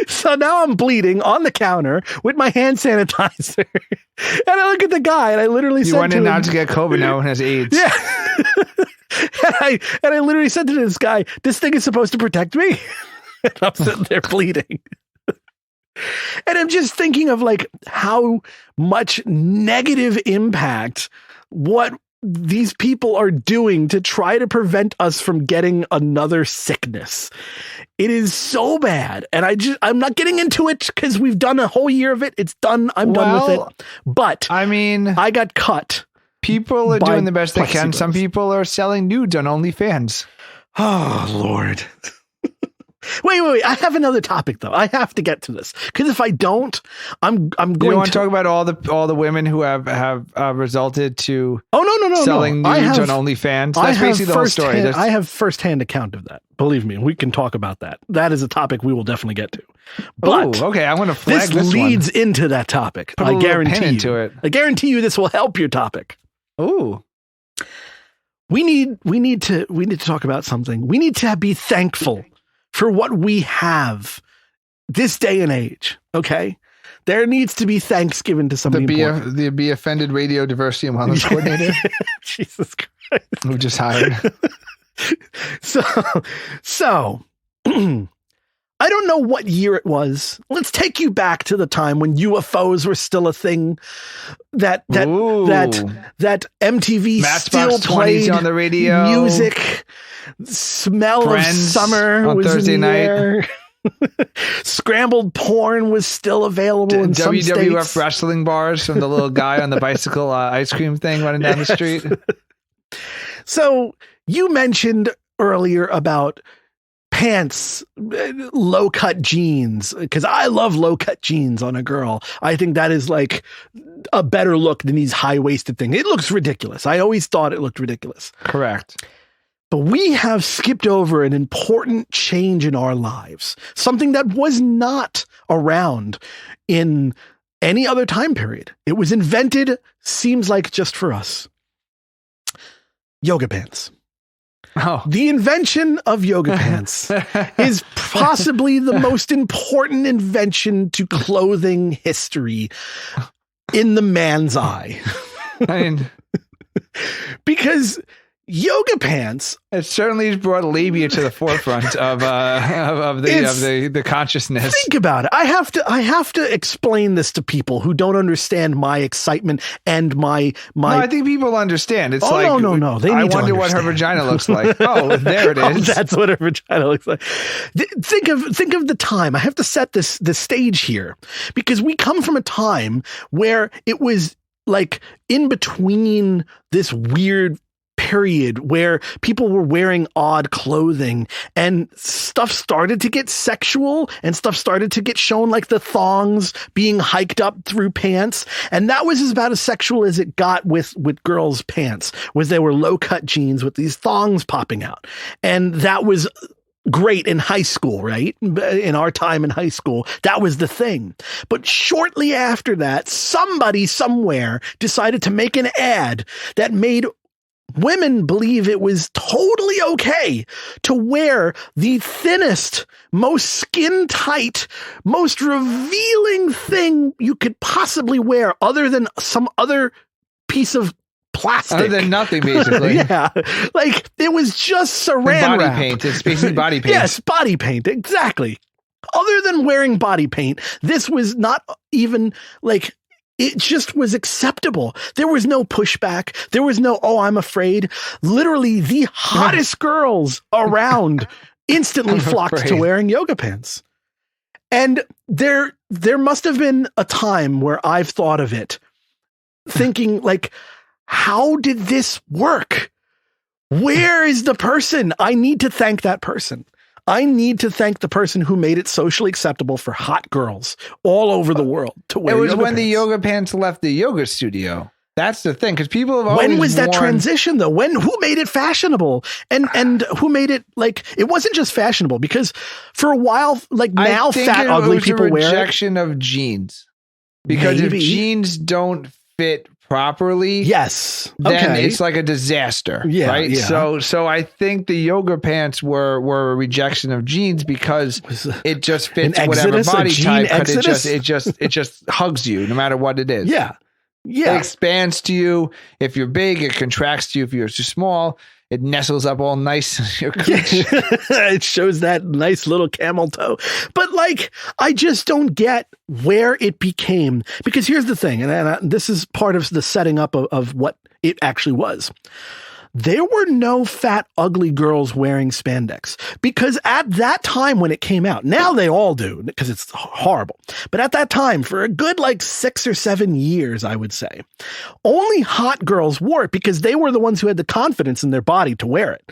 [SPEAKER 1] So now I'm bleeding on the counter with my hand sanitizer. And I look at the guy, and I literally said to him,
[SPEAKER 2] "You went in now to get COVID, now and has AIDS."
[SPEAKER 1] Yeah. and I literally said to this guy, "This thing is supposed to protect me." And I'm sitting there bleeding. And I'm just thinking of how much negative impact what these people are doing to try to prevent us from getting another sickness. It is so bad. And I'm not getting into it because we've done a whole year of it. It's done. I'm done with it. But
[SPEAKER 2] I mean,
[SPEAKER 1] I got cut.
[SPEAKER 2] People are doing the best they can. Some people are selling nudes on OnlyFans.
[SPEAKER 1] Oh, Lord. Wait. I have another topic though. I have to get to this because if I don't, I'm going to.
[SPEAKER 2] You want to talk about all the women who have resulted to
[SPEAKER 1] no,
[SPEAKER 2] selling nudes on OnlyFans? That's basically the whole story.
[SPEAKER 1] I have firsthand account of that. Believe me, we can talk about that. That is a topic we will definitely get to. But
[SPEAKER 2] okay, I want to flag this
[SPEAKER 1] leads into that topic. I guarantee you. I guarantee you this will help your topic.
[SPEAKER 2] Ooh.
[SPEAKER 1] We need to talk about something. We need to be thankful for what we have this day and age, okay? There needs to be thanks given to somebody important.
[SPEAKER 2] The Be Offended Radio Diversity and Wellness Coordinator.
[SPEAKER 1] Jesus Christ.
[SPEAKER 2] Who just hired.
[SPEAKER 1] So I don't know what year it was. Let's take you back to the time when UFOs were still a thing. That MTV
[SPEAKER 2] Matchbox
[SPEAKER 1] still played
[SPEAKER 2] on the radio.
[SPEAKER 1] Music. Smell
[SPEAKER 2] Friends
[SPEAKER 1] of summer
[SPEAKER 2] on
[SPEAKER 1] was
[SPEAKER 2] Thursday
[SPEAKER 1] in the
[SPEAKER 2] night.
[SPEAKER 1] air. Scrambled porn was still available in some states.
[SPEAKER 2] WWF wrestling bars from the little guy on the bicycle ice cream thing running down the street.
[SPEAKER 1] So you mentioned earlier about pants, low-cut jeans, because I love low-cut jeans on a girl. I think that is a better look than these high-waisted things. It looks ridiculous. I always thought it looked ridiculous.
[SPEAKER 2] Correct.
[SPEAKER 1] But we have skipped over an important change in our lives, something that was not around in any other time period. It was invented, seems like just for us. Yoga pants.
[SPEAKER 2] Oh.
[SPEAKER 1] The invention of yoga pants is possibly the most important invention to clothing history in the man's eye.
[SPEAKER 2] I mean,
[SPEAKER 1] because yoga pants.
[SPEAKER 2] It certainly has brought labia to the forefront of the consciousness.
[SPEAKER 1] Think about it. I have to explain this to people who don't understand my excitement and my.
[SPEAKER 2] No, I think people understand. It's like
[SPEAKER 1] no. They need
[SPEAKER 2] I wonder what her vagina looks like. Oh, there it is.
[SPEAKER 1] That's what her vagina looks like. Think of the time. I have to set the stage here because we come from a time where it was like in between this weird period where people were wearing odd clothing and stuff started to get sexual and stuff started to get shown, like the thongs being hiked up through pants. And that was about as sexual as it got with girls' pants, was they were low cut jeans with these thongs popping out. And that was great in high school, right? In our time in high school, that was the thing. But shortly after that, somebody somewhere decided to make an ad that made women believe it was totally okay to wear the thinnest, most skin tight, most revealing thing you could possibly wear other than some other piece of plastic.
[SPEAKER 2] Other than nothing, basically.
[SPEAKER 1] Yeah. Like it was just saran wrap.
[SPEAKER 2] Paint. It's basically body paint.
[SPEAKER 1] Yes, body paint. Exactly. Other than wearing body paint, this was not even like, it just was acceptable. There was no pushback. There was no, oh, I'm afraid. Literally the hottest girls around instantly flocked to wearing yoga pants. And there must have been a time where I've thought of it thinking like, how did this work? Where is the person? I need to thank that person. I need to thank the person who made it socially acceptable for hot girls all over the world to wear.
[SPEAKER 2] It was
[SPEAKER 1] yoga
[SPEAKER 2] when
[SPEAKER 1] pants.
[SPEAKER 2] the yoga pants left the yoga studio. That's the thing, because people have always
[SPEAKER 1] When was that
[SPEAKER 2] worn...
[SPEAKER 1] transition though? Who made it fashionable? And who made it like it wasn't just fashionable, because for a while, like now fat ugly people wear it.
[SPEAKER 2] Rejection of jeans, because if jeans don't fit properly,
[SPEAKER 1] yes,
[SPEAKER 2] then it's like a disaster.
[SPEAKER 1] Yeah,
[SPEAKER 2] right.
[SPEAKER 1] Yeah.
[SPEAKER 2] So I think the yoga pants were a rejection of jeans because it just fits whatever body type. But it just hugs you no matter what it is.
[SPEAKER 1] Yeah. Yeah.
[SPEAKER 2] It expands to you if you're big. It contracts to you if you're too small. It nestles up all nice in your cooch.
[SPEAKER 1] It shows that nice little camel toe. But like, I just don't get where it became, because here's the thing, and this is part of the setting up of what it actually was. There were no fat, ugly girls wearing spandex, because at that time when it came out, now they all do because it's horrible. But at that time, for a good like 6 or 7 years, I would say, only hot girls wore it because they were the ones who had the confidence in their body to wear it.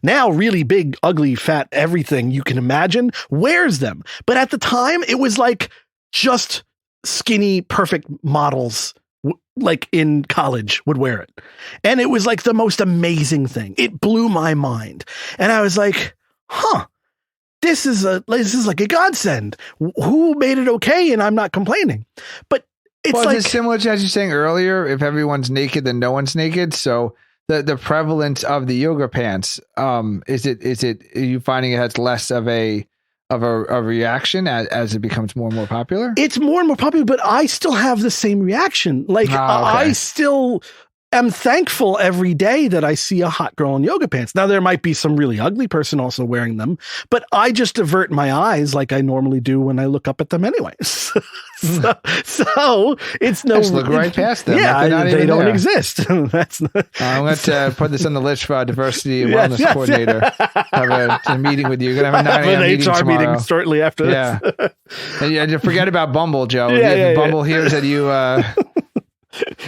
[SPEAKER 1] Now, really big, ugly, fat, everything you can imagine wears them. But at the time, it was like just skinny, perfect models like in college would wear it. And it was like the most amazing thing. It blew my mind. And I was like, this is like a godsend. Who made it okay? And I'm not complaining. But it's
[SPEAKER 2] it's similar to, as you're saying earlier, if everyone's naked, then no one's naked. So the prevalence of the yoga pants, is it, are you finding it has less of a reaction as it becomes more and more popular?
[SPEAKER 1] It's more and more popular, but I still have the same reaction. Like, I still am thankful every day that I see a hot girl in yoga pants. Now, there might be some really ugly person also wearing them, but I just avert my eyes like I normally do when I look up at them anyway. So it's no...
[SPEAKER 2] Just look right past them.
[SPEAKER 1] Yeah, they don't exist. That's not...
[SPEAKER 2] I'm going to put this on the list for our diversity and wellness coordinator. Have a meeting with you. You're going to have a 9 a.m. meeting tomorrow.
[SPEAKER 1] meeting shortly after this.
[SPEAKER 2] And forget about Bumble, Joe. If Bumble hears that you...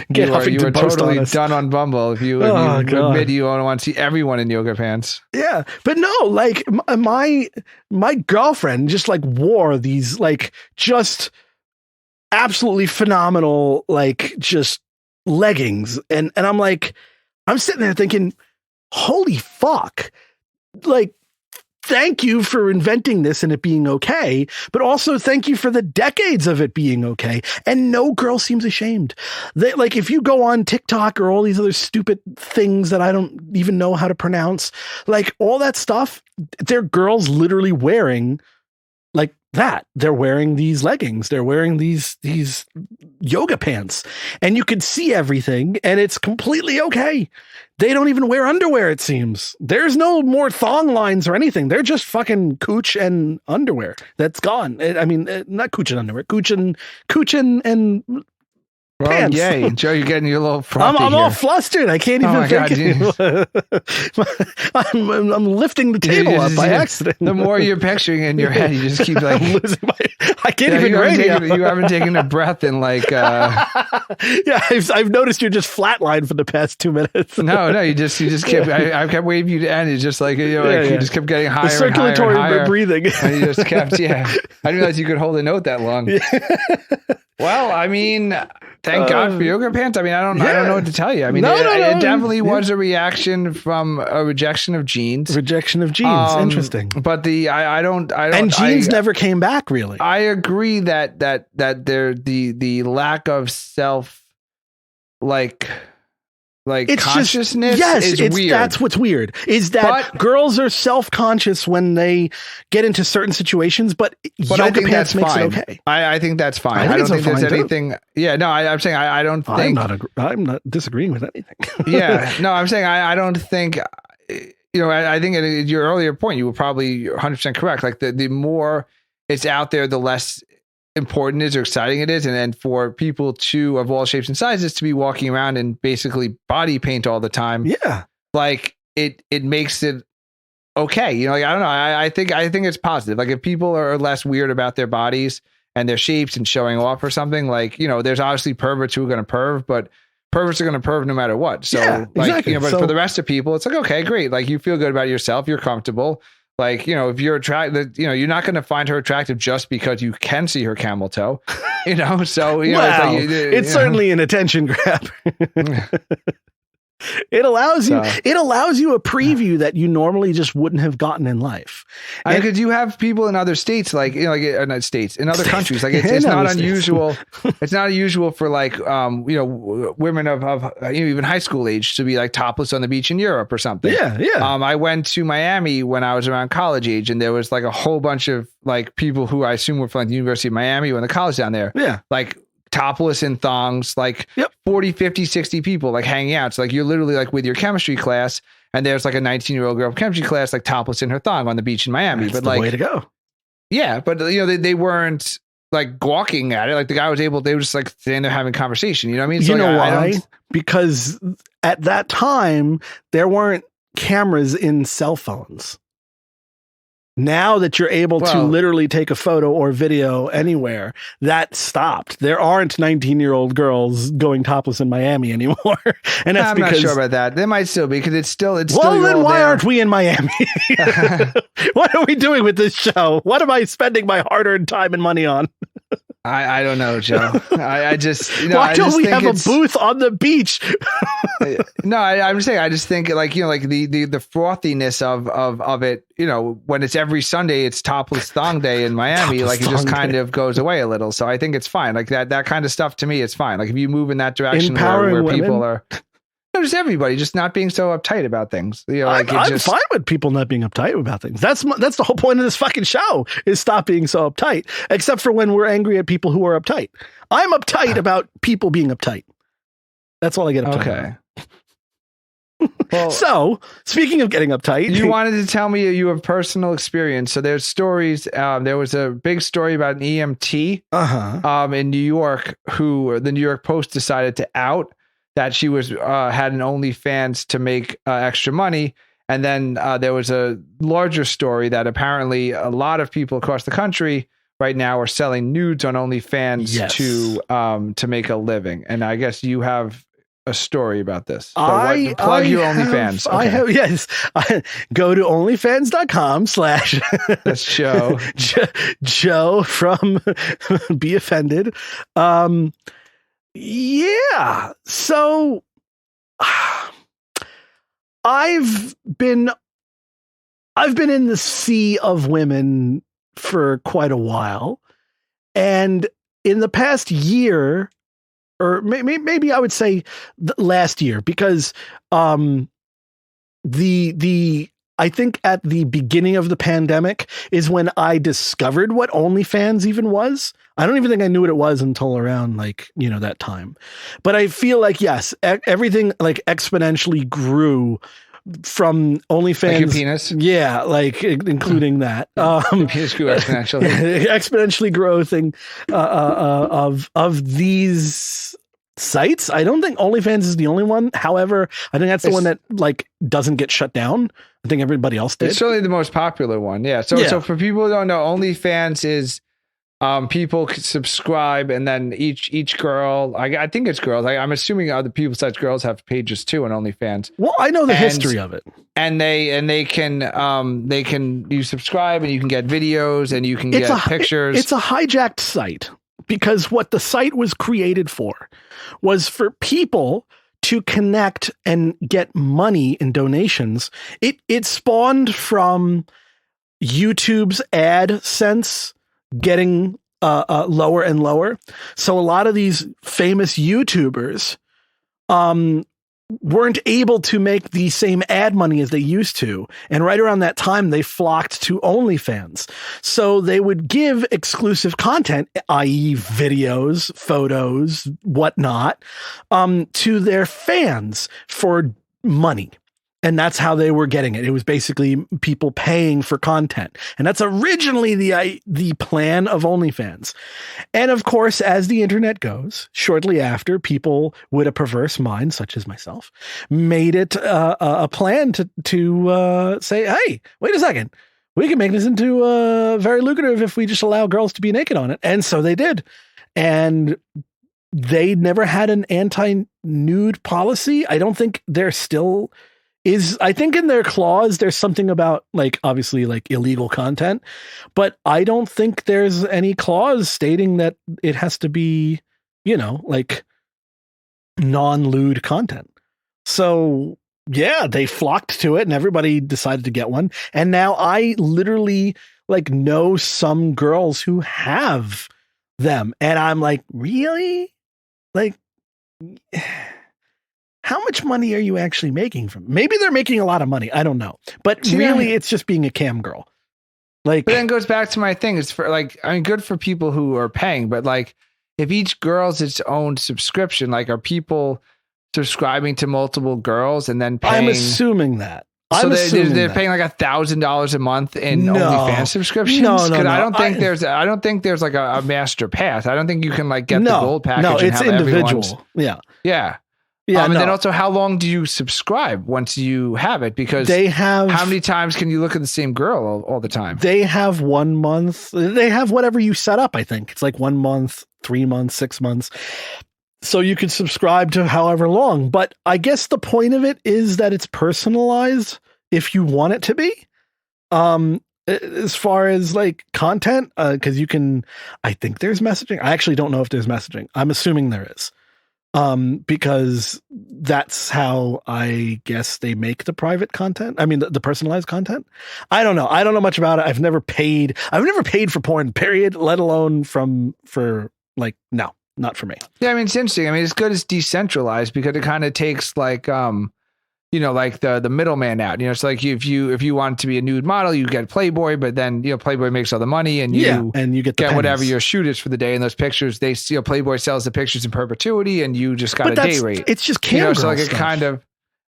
[SPEAKER 2] you were totally done on Bumble if you admit you want to see everyone in yoga pants.
[SPEAKER 1] Yeah, but no, like my girlfriend just like wore these like just absolutely phenomenal like just leggings, and I'm like, I'm sitting there thinking, holy fuck, like, thank you for inventing this and it being okay, but also thank you for the decades of it being okay. And no girl seems ashamed. They, like, if you go on TikTok or all these other stupid things that I don't even know how to pronounce, like all that stuff, they're girls literally wearing like that. They're wearing these leggings. They're wearing these yoga pants and you can see everything and it's completely okay. They don't even wear underwear, it seems. There's no more thong lines or anything. They're just fucking cooch and underwear. That's gone. I mean, not cooch and underwear, cooch and pants.
[SPEAKER 2] Yay, Joe, you're getting your little frothy
[SPEAKER 1] I'm
[SPEAKER 2] here.
[SPEAKER 1] all flustered. I can't even think. I'm lifting the table up by accident.
[SPEAKER 2] The more you're picturing in your head, you just keep like losing
[SPEAKER 1] I can't even radio.
[SPEAKER 2] You haven't taken a breath in like
[SPEAKER 1] yeah, I've noticed you're just flatlined for the past 2 minutes.
[SPEAKER 2] No, you just kept I kept waving you to end. It's just like, you just kept getting higher,
[SPEAKER 1] circulatory
[SPEAKER 2] and higher.
[SPEAKER 1] breathing.
[SPEAKER 2] And you just kept I didn't realize you could hold a note that long. Well, I mean, thank God for yoga pants. I mean, I don't know what to tell you. I mean, it definitely was a reaction from a rejection of jeans.
[SPEAKER 1] Rejection of jeans. Interesting.
[SPEAKER 2] But I don't.
[SPEAKER 1] And jeans never came back, really.
[SPEAKER 2] I agree that there the lack of self it's consciousness is weird.
[SPEAKER 1] That's what's weird is that girls are self-conscious when they get into certain situations, but yoga pants makes it okay.
[SPEAKER 2] I think that's fine. I don't think there's anything. Yeah, no, I'm saying I don't think.
[SPEAKER 1] I'm not disagreeing with anything.
[SPEAKER 2] Yeah, no, I'm saying I don't think. I think at your earlier point, you were probably 100% correct. Like the more it's out there, the less important it is or exciting it is, and then for people of all shapes and sizes to be walking around in basically body paint all the time, like it makes it okay. I don't know. I think it's positive. Like if people are less weird about their bodies and their shapes and showing off or something, like there's obviously perverts who are going to perv, but perverts are going to perv no matter what. So exactly. But for the rest of people, it's like, okay, great. Like you feel good about yourself, you're comfortable. Like, if you're attracted, you're not going to find her attractive just because you can see her camel toe, so,
[SPEAKER 1] it's certainly an attention grab. It allows you a preview that you normally just wouldn't have gotten in life.
[SPEAKER 2] And because you have people in other states, like, in other countries, like it's not unusual. It's not unusual for like, women of even high school age to be like topless on the beach in Europe or something.
[SPEAKER 1] Yeah. Yeah.
[SPEAKER 2] I went to Miami when I was around college age, and there was like a whole bunch of like people who I assume were from like, the University of Miami when the college down there.
[SPEAKER 1] Yeah.
[SPEAKER 2] Like topless in thongs, like 40, 50, 60 people like hanging out. So like you're literally like with your chemistry class, and there's like a 19-year-old girl from chemistry class like topless in her thong on the beach in Miami.
[SPEAKER 1] That's
[SPEAKER 2] but like
[SPEAKER 1] the way to go.
[SPEAKER 2] Yeah, but they weren't like gawking at it. Like the guy was able. They were just like standing there having conversation. You know what I mean? So,
[SPEAKER 1] why? Because at that time there weren't cameras in cell phones. Now that you're able to literally take a photo or video anywhere, that stopped. There aren't 19-year-old girls going topless in Miami anymore. And that's
[SPEAKER 2] I'm not sure about that. They might still be, because it's still then
[SPEAKER 1] why aren't we in Miami? What are we doing with this show? What am I spending my hard-earned time and money on?
[SPEAKER 2] I don't know, Joe. I just
[SPEAKER 1] why don't we have a booth on the beach?
[SPEAKER 2] No, I'm just saying. I just think like the frothiness of it. When it's every Sunday, it's topless thong day in Miami. Like it just kind of goes away a little. So I think it's fine. Like that kind of stuff to me, it's fine. Like if you move in that direction where people are. Just everybody just not being so uptight about things. I'm
[SPEAKER 1] fine with people not being uptight about things. That's the whole point of this fucking show, is stop being so uptight, except for when we're angry at people who are uptight. I'm uptight about people being uptight. That's all I get uptight about. Well, so speaking of getting uptight,
[SPEAKER 2] you wanted to tell me you have personal experience. So there's stories. There was a big story about an EMT in New York who the New York Post decided to out that she was had an OnlyFans to make extra money. And then there was a larger story that apparently a lot of people across the country right now are selling nudes on OnlyFans to make a living. And I guess you have a story about this. So plug your OnlyFans.
[SPEAKER 1] Okay. I have, yes. Go to onlyfans.com/
[SPEAKER 2] That's Joe
[SPEAKER 1] from Be Offended. Yeah. So I've been in the sea of women for quite a while. And in the past year, or maybe I would say last year, because the I think at the beginning of the pandemic is when I discovered what OnlyFans even was. I don't even think I knew what it was until around that time. But I feel like, yes, everything like exponentially grew from OnlyFans.
[SPEAKER 2] Like your penis?
[SPEAKER 1] Yeah, like including that.
[SPEAKER 2] Penis grew exponentially.
[SPEAKER 1] Exponentially growing of these sites. I don't think OnlyFans is the only one. However, I think that's the one that like doesn't get shut down. I think everybody else did.
[SPEAKER 2] It's certainly the most popular one. Yeah. So for people who don't know, OnlyFans is people could subscribe, and then each girl, I think it's girls. I'm assuming other people besides girls have pages too on OnlyFans.
[SPEAKER 1] Well, I know the history of it,
[SPEAKER 2] and they can you subscribe and you can get videos and you can get pictures.
[SPEAKER 1] It's a hijacked site because what the site was created for was for people to connect and get money and donations. It spawned from YouTube's AdSense getting lower and lower. So a lot of these famous YouTubers weren't able to make the same ad money as they used to. And right around that time, they flocked to OnlyFans. So they would give exclusive content, i.e. videos, photos, whatnot, to their fans for money. And that's how they were getting it. It was basically people paying for content. And that's originally the plan of OnlyFans. And of course, as the internet goes, shortly after, people with a perverse mind, such as myself, made it a plan to say, hey, wait a second. We can make this into very lucrative if we just allow girls to be naked on it. And so they did. And they never had an anti-nude policy. I don't think there still is. I think in their clause, there's something about like, obviously like illegal content, but I don't think there's any clause stating that it has to be, like non-lewd content. So yeah, they flocked to it and everybody decided to get one. And now I literally like know some girls who have them. And I'm like, really? Like, how much money are you actually making from? Maybe they're making a lot of money. I don't know. But really, it's just being a cam girl. Like,
[SPEAKER 2] but then it goes back to my thing. It's for like, I mean, good for people who are paying, but like, if each girl's its own subscription, like, are people subscribing to multiple girls and then paying?
[SPEAKER 1] I'm assuming that.
[SPEAKER 2] So they're paying like $1,000 a month in OnlyFans subscriptions. No. I don't think there's like a master pass. I don't think you can like get the gold package. No,
[SPEAKER 1] it's individual. Yeah.
[SPEAKER 2] And then also, how long do you subscribe once you have it? Because how many times can you look at the same girl all the time?
[SPEAKER 1] They have 1 month. They have whatever you set up. I think it's like 1 month, 3 months, 6 months. So you could subscribe to however long. But I guess the point of it is that it's personalized if you want it to be. As far as like content, because you can, I think there's messaging. I actually don't know if there's messaging. I'm assuming there is. Because that's how I guess they make the private content. I mean, the personalized content. I don't know. I don't know much about it. I've never paid for porn, period, let alone for like, no, not for me.
[SPEAKER 2] Yeah. I mean, it's interesting. I mean, it's good. It's decentralized because it kind of takes like, like the middleman out. It's like if you want to be a nude model, you get Playboy, but then Playboy makes all the money, and you get whatever your shoot is for the day. And those pictures, Playboy sells the pictures in perpetuity, and you just got a day rate.
[SPEAKER 1] It's just cam girls.
[SPEAKER 2] So like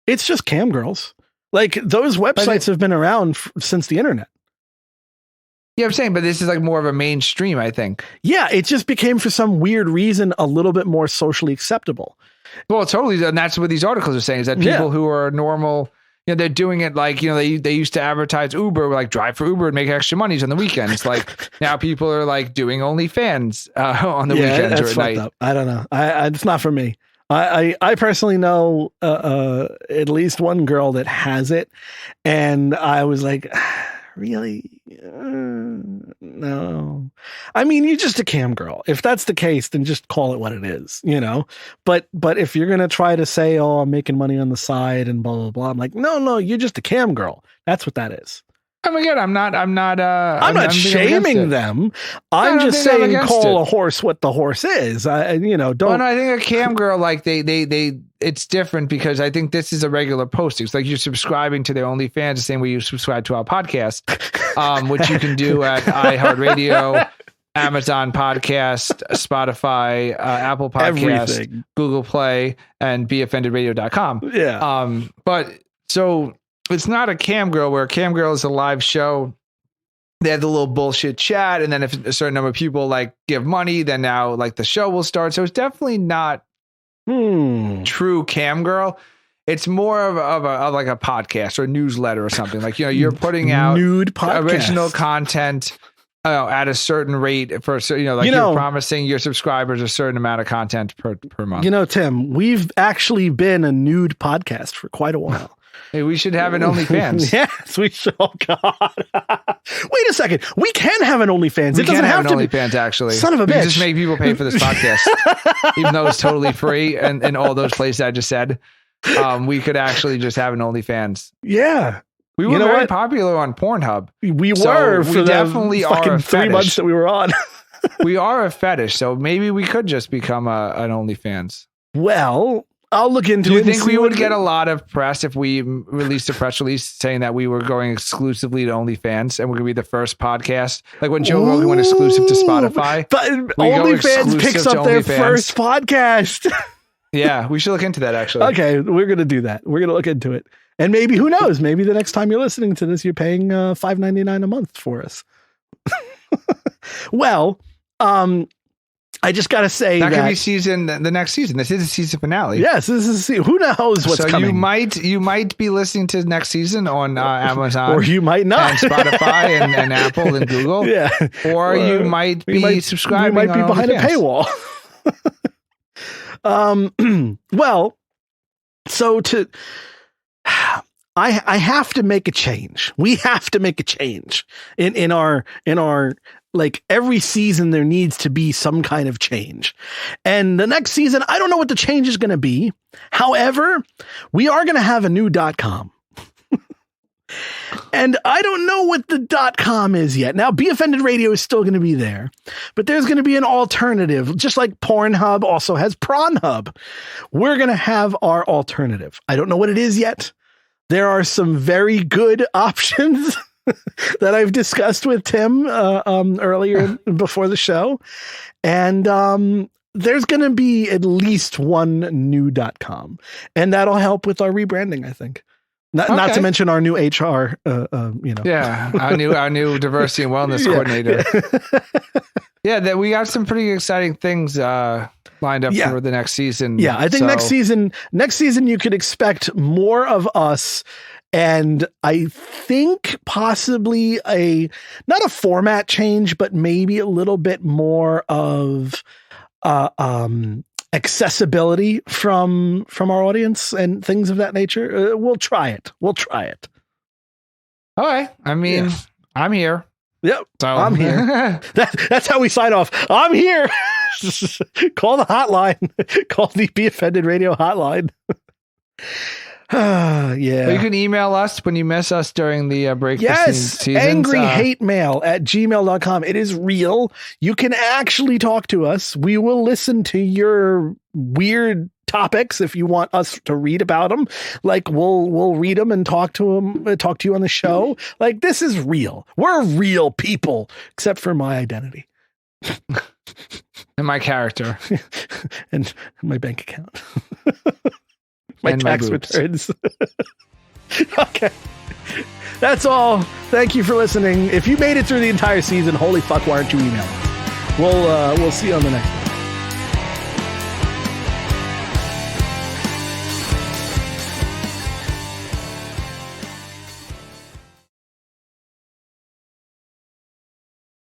[SPEAKER 1] it's just cam girls. Like those websites have been around since the internet.
[SPEAKER 2] Yeah, I'm saying, but this is like more of a mainstream, I think.
[SPEAKER 1] Yeah, it just became for some weird reason a little bit more socially acceptable.
[SPEAKER 2] Well, totally. And that's what these articles are saying, is that people who are normal, they're doing it like, they used to advertise Uber, like drive for Uber and make extra monies on the weekends. Like now people are like doing OnlyFans on the weekends or at night.
[SPEAKER 1] Up. I don't know. It's not for me. I personally know at least one girl that has it. And I was like, really? No. I mean, you're just a cam girl. If that's the case, then just call it what it is, But if you're gonna try to say, "Oh, I'm making money on the side" and blah blah blah, I'm like, no, you're just a cam girl. That's what that is.
[SPEAKER 2] Oh my God, I'm not
[SPEAKER 1] shaming them. I'm just saying, call a horse what the horse is. Don't.
[SPEAKER 2] Well, no, I think a cam girl, like they it's different because I think this is a regular posting. It's like you're subscribing to their OnlyFans the same way you subscribe to our podcast, which you can do at iHeartRadio, Amazon Podcast, Spotify, Apple Podcast, everything. Google Play, and BeOffendedRadio.com.
[SPEAKER 1] Yeah.
[SPEAKER 2] But so it's not a Cam Girl where Cam Girl is a live show. They have the little bullshit chat, and then if a certain number of people like give money, then now like the show will start. So it's definitely not true Cam Girl. It's more of like a podcast or a newsletter or something. Like, you know, you're putting out
[SPEAKER 1] nude podcast.
[SPEAKER 2] Original content at a certain rate for, you know, like you're promising your subscribers a certain amount of content per month.
[SPEAKER 1] You know, Tim, we've actually been a nude podcast for quite a while.
[SPEAKER 2] Hey, we should have an OnlyFans.
[SPEAKER 1] Yes, we should. Oh, God. Wait a second. We can have an OnlyFans.
[SPEAKER 2] It doesn't have an OnlyFans, actually.
[SPEAKER 1] Son of a bitch.
[SPEAKER 2] You just make people pay for this podcast. Even though it's totally free and all those places I just said. We could actually just have an OnlyFans.
[SPEAKER 1] Yeah.
[SPEAKER 2] We were very popular on Pornhub.
[SPEAKER 1] We were for
[SPEAKER 2] definitely
[SPEAKER 1] fucking 3 months that we were on.
[SPEAKER 2] We are a fetish, so maybe we could just become an OnlyFans.
[SPEAKER 1] Well, I'll look into it.
[SPEAKER 2] Do you think we would get a lot of press if we released a press release saying that we were going exclusively to OnlyFans and we're going to be the first podcast? Like when Joe Rogan went exclusive to Spotify.
[SPEAKER 1] But OnlyFans picks up their first podcast.
[SPEAKER 2] Yeah, we should look into that, actually.
[SPEAKER 1] Okay, we're going to do that. We're going to look into it. And maybe, who knows, maybe the next time you're listening to this, you're paying $5.99 a month for us. Well, I just got to say that
[SPEAKER 2] could be the next season. This is a season finale.
[SPEAKER 1] Yes, this is who knows what's coming.
[SPEAKER 2] You might be listening to next season on Amazon,
[SPEAKER 1] or you might not,
[SPEAKER 2] and Spotify and Apple and Google.
[SPEAKER 1] Yeah,
[SPEAKER 2] or you might be subscribing.
[SPEAKER 1] You might be behind a paywall. Well, so I have to make a change. We have to make a change in our like every season there needs to be some kind of change. And the next season, I don't know what the change is going to be. However, we are going to have a new .com. And I don't know what the .com is yet. Now, Be Offended Radio is still going to be there, but there's going to be an alternative, just like Pornhub also has Prawnhub. We're going to have our alternative. I don't know what it is yet. There are some very good options that I've discussed with Tim earlier before the show. And there's going to be at least one new .com, and that'll help with our rebranding, I think. Not to mention our new HR,
[SPEAKER 2] Yeah, our new diversity and wellness coordinator. Yeah, that we got some pretty exciting things lined up for the next season.
[SPEAKER 1] Yeah, I think next season you could expect more of us, and I think possibly not a format change, but maybe a little bit more of accessibility from our audience and things of that nature. We'll try it.
[SPEAKER 2] All right. I mean, I'm here.
[SPEAKER 1] Yep. So. I'm here. That's how we sign off. I'm here. Call the hotline. Call the Be Offended Radio hotline. Yeah.
[SPEAKER 2] But you can email us when you miss us during the break.
[SPEAKER 1] Yes.
[SPEAKER 2] Seasons.
[SPEAKER 1] angryhatemail@gmail.com. It is real. You can actually talk to us. We will listen to your weird topics if you want us to read about them. Like we'll read them and talk to you on the show. Like, this is real. We're real people, except for my identity.
[SPEAKER 2] And my character.
[SPEAKER 1] And my bank account. My tax returns. Okay. That's all. Thank you for listening. If you made it through the entire season, holy fuck, why aren't you emailing us? We'll see you on the next one.